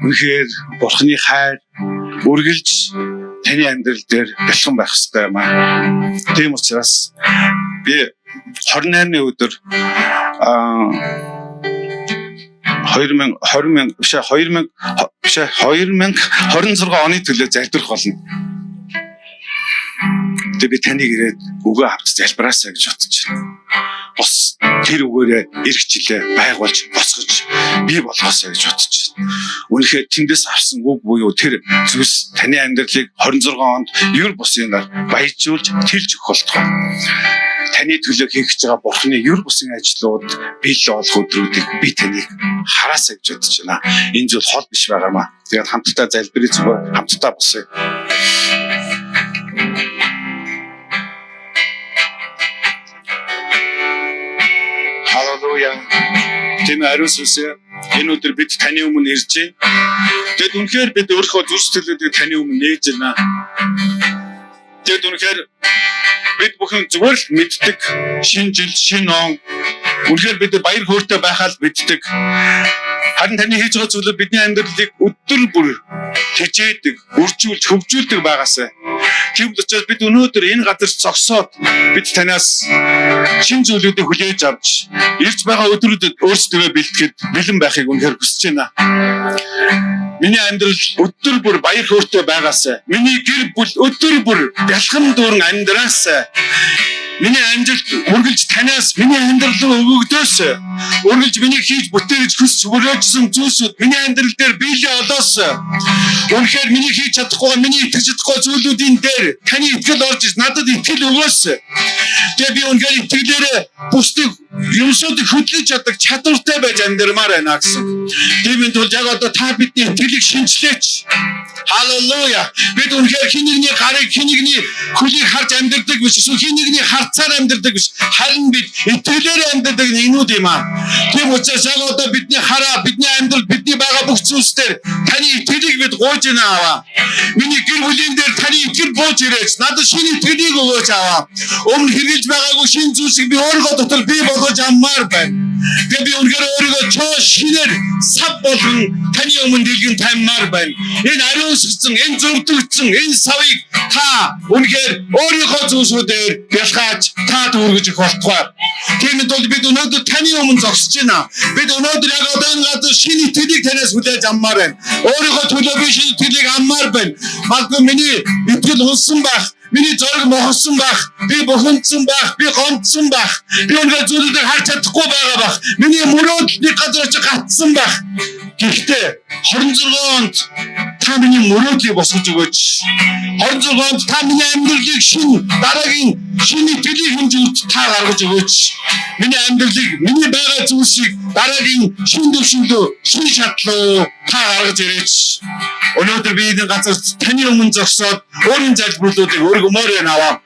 [SPEAKER 1] Үнэхээр Бурханы хайр үргэлж таны амьдрал дээр бэлхэн байх хэрэгтэй юм аа. Тийм учраас би 28-ны өдөр 2026 оны төлөө залбирах болно. Тэгээ би таныг ирээд өгөө авч залбираасаа гэж бодож байна. Бос тэр өгөөрээ эргчлээ байгуулж босгож бий болгоосаа гэж бодож байна. Үнэхээр тэндээс авсан үг буюу тэр зүйлс таны амьдралыг 26 онд ер бусынаар баяжуулж тэлж өгөх болтугай. Таны төлөө хийх гэж байгаа Бурханы ер бусын ажлууд биелэл болох өдрүүдийг би таныг хараасаа гэж бодож байна. Энэ зүйл хол биш байгаамаа. Тэгээд хамтдаа залбирыг зүгээр хамтдаа босъё. Халелуя. Тийм ариун сүнсээ энэ өдөр бид таны өмнө ирж байна. Тэгэд үнэхээр бид өөрийнхөө зүрх сэтгэлүүдийг таны өмнө нээж байна. Тэгэд үнэхээр бид бүхэн зүгээр л мэддэг шинэ жил, шинэ он. Үнэхээр бид баяр хөөртэй байхаа л мэддэг. Харин таны хийж байгаа зүйлүүд бидний амьдралыг өдөр бүр тэжээдэг, үржүүлж, хөгжүүлдэг байгаасай. Тийм учраас бид өнөөдөр энэ газар зогсоод бид танаас шинэ зүйлүүдийг хүлээж авч ирж байгаа өдрүүдэд өөрсдөө бэлтгэхэд бэлэн байхыг үнэхээр хүсэж байна. Миний амьдрал өдөр бүр баяр хөөртэй байгаасай. Миний гэр бүл өдөр бүр бэлхэн дүүрэн амьдраасай. Миний амжилт үргэлж танаас миний амьдрал руу өгөгдөөс. Үргэлж миний хийж бүтээж хүсч өрөөжсөн зүйлсүүд миний амьдрал дээр биелээ олоос. Үнэхээр миний хийж чадахгүй, миний итгэж чадахгүй зүйлүүдийн дээр таны итгэл орж иж надад итгэл өгөөс. Тэгээ би үнэхээр итгэлээрээ бусдыг юмсуудыг хөдлөж чаддаг чадвартай байж амьдрмаар байна гэсэн. Тиймээс бол яг одоо та бидний итгэлийг шинжлээч. Халелуя. Бид үнэхээр хин нэгний гарыг, хин нэгний хөлийг харж амьдрдаг биш, эсвэл хин нэгний харцаар амьдрдаг биш. Харин бид итгэлээр амьдрдаг нэгнүүд юм аа. Тийм учраас яг одоо бидний хараа, бидний амьдрал, бидний байгаа бүх зүйлсээр таны итгэлийг бид гуйж байна аваа. Миний гэр бүлийн дээр таны итгэл бууж ирээч. Надад шинэ итгэлийг өгөөч аваа. Өмнө хэрэгжилж байгаагүй шинэ зүйлсийг би өөрийнхөө дотор бий болгож аммаар байна. Тэгээ би үнэхээр өөрийгөө чоо шинээр сав болгон таны өмнө дэлгэн таммаар байна. Энэ ариусгсан, энэ зөвдөгдсөн, энэ савыг та үнэхээр өөрийнхөө зүйлсүүдээр бэлгааж та дүүргэж их болтугай. Тиймээс бол бид өнөөдөр таны өмнө зогсож байна. Бид өнөөдөр яг одоо энэ газар шинэ итгэлийг танаас хүлээж аммаар байна. Өөрийнхөө төлөө би шинэ итгэлийг аммаар байна. Магадгүй миний итгэл унсан байх. Миний зориг мохсон байх, би бухимдсан байх, би гомдсон байх, би өнөөдөр зүйлүүдийг харж чадахгүй байгаа байх. Миний мөрөөд нэг газар очиж гатсан байх. Гэхдээ 26 онд та миний мөрөөдлийг босгож өгөөч. 26 онд та миний амьдралыг шинэ дараагийн шинэ итгэлийг хэмжүүлж та гаргаж өгөөч. Миний амьдралыг, миний байгаа зүйлсийг дараагийн шинэ төвшөндөө, шинэ шатлуу та гаргаж ирээч. Өнөөдөр би энэ газар таны өмнө зогсоод өөрийн залбирлуудыг өргөмөр яваа.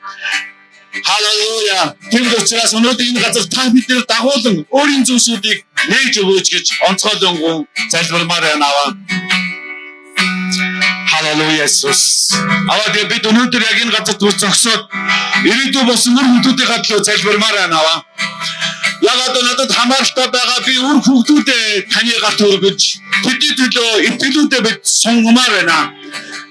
[SPEAKER 1] Халелуя. Тийм учраас өнөөдөр энэ газар та биднэр дагуулan өөрийн зүйлсүүдийг нээж өгөөч гэж онцгойлон залбирмаар байна.
[SPEAKER 9] Халелуя Есүс. Аваа тэгээ бид өнөөдөр яг энэ газарт үр зогсоод ирээдүйн болсон үр хүүхдүүдийн төлөө залбирмаар байна аваа. Яг одоо надад хамааралтай байгаа би үр хүүхдүүдэд таны гарт өргөж тэдний төлөө итгэлүүдээ бид сонгомоор байна.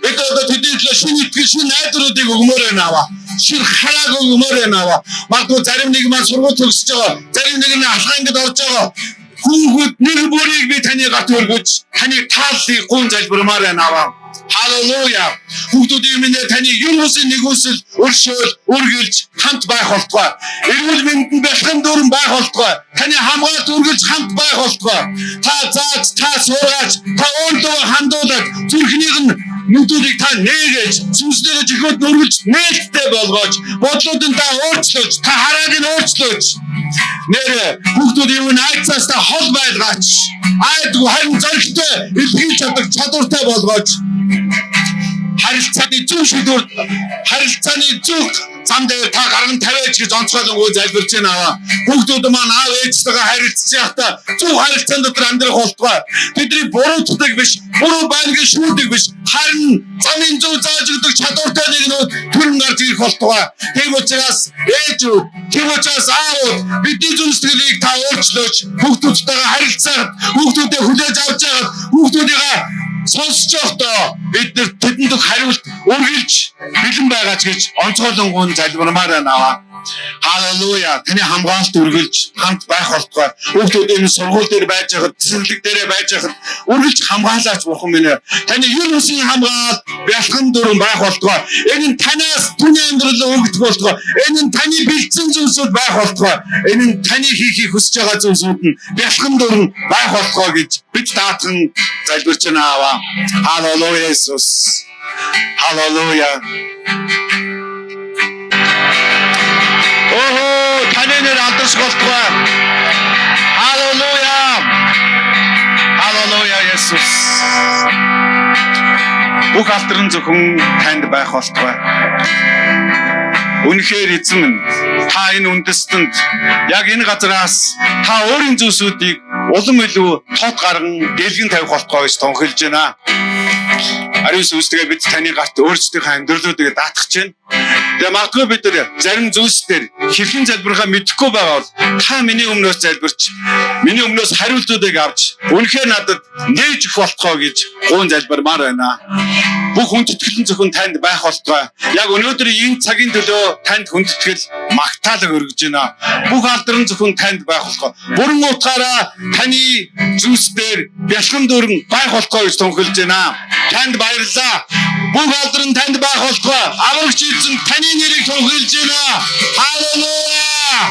[SPEAKER 9] Бид одоо тэдний төлөө шинэ итгэл, шинэ найдваруудыг өгмөр байна аваа. Шинэ харааг өгмөр байна аваа. Магадгүй зарим нэг маань сургууль төгсөж байгаа, зарим нэг нь алхаангад орж байгаа. Хүүхэд нэг бүрийг би таны гарт өргөж таны тааллыг гун залбирмаар байна аваа. Халелуя. Хүүхдүүдийн минь таны юр хүсэл нэгүсэл өршөөл үргэлж хамт байх болтугай. Эрүүл мэндэнд бэлхэн дүрэн байх болтугай. Таны хамгаалалт үргэлж хамт байх болтугай. Та зааж, та сураач, та өөртөө хандуулаад зүрхнийх нь нүдүүдийг та нээгэж, сүнснээрээ жихөд нүргэлж нээлттэй болгооч. Бодлуудын та өөрчлөөч, та харааг нь өөрчлөөч. Нэр хүүхдүүдийн айцаас та хол байлгаач. Айдгүй харин зоригтой илэрхийлж чадах чадвартай болгооч. Харилцааны зөв шийдвэр, харилцааны зөв зам дээр та гарган тавиач гэж онцгойлонгүй залбирч байна аваа. Хүүхдүүд маань аав ээжтэйгээ харилцаж байхдаа зөв харилцаан дотор амьдрах болтугай. Бидний буруутгадаг биш, буруу байнгын шүүдэг биш, харин замын зөв зааж өгдөг чадвартай нэгнүүд төрн гарч ирэх болтугай. Тийм учраас ээжүүд, тийм учраас аавууд бидний зүрх сэтгэлийг та өөрчлөөч. Хүүхдүүдтэйгээ харилцаад, хүүхдүүдэд хүлээж авч байгаад, хүүхдүүдийнхээ сонсож явахдаа бид нар тэдэнд хариулт үргэлж бэлэн байгаач гэж онцгойлонгуун залбирмаар байна аваа. Халелуя. Таны хамгаалалт үргэлж хамт байх болтугай. Хүүхдүүд энэ сургууль дээр байж байхад, цэцэрлэг дээрээ байж байхад үргэлж хамгаалаач бурхан минь. Таны юр хүслийн хамгаалалт бэлхэн дүрэн байх болтугай. Энэ нь танаас түүний амьдрал өгдөх болтугай. Энэ нь таны бэлдсэн зүйлсүүд байх болтугай. Энэ нь таны хийхийг хүсэж байгаа зүйлсүүд нь бэлхэн дүрэн байх болтугай гэж бид даатхан залбирч байна аваа. Халелуя Есүс. Халелуя. Таны нэр алдарч болтугай. Халелуя. Халелуя Есүс. Бүх алдар нь зөвхөн танд байх болтугай. Үнэхээр эзэн минь та энэ үндэстэнд яг энэ газараас та өөрийн зүйлсүүдийг улам илүү тод гарган дэлгэн тавих болтугай гэж тунхилж байна. Ариун сүнстэйгээ бид таны гарт өөрсдийнхөө амьдралуудыг даатгах чинь. Тэгээ магадгүй бид нар зарим зүйлсээр хэрхэн залбирхаа мэдэхгүй байгаа бол та миний өмнөөс залбирч, миний өмнөөс хариултуудыг авч үнэхээр надад нээж өгөх болтугай гэж гуун залбирмаар байна. Бүх хүндэтгэл нь зөвхөн танд байх болтугай. Яг өнөөдөр энэ цагийн төлөө танд хүндэтгэл, магтаалаг өргөж байна. Бүх алдар нь зөвхөн танд байх болтугай. Бүрэн утгаараа таны зүйлсээр бэлхэн дүрэн байх болтугай гэж тунхилж байна. Танд баярлалаа. Бүх алдар нь танд байх болтугай. Аврагч эзэн таны нэрийг тунхилж байна. Халелуя!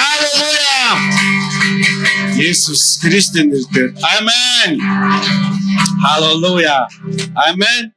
[SPEAKER 9] Халелуя! Есүс Христийн нэрээр. Амен. Халелуя. Амен.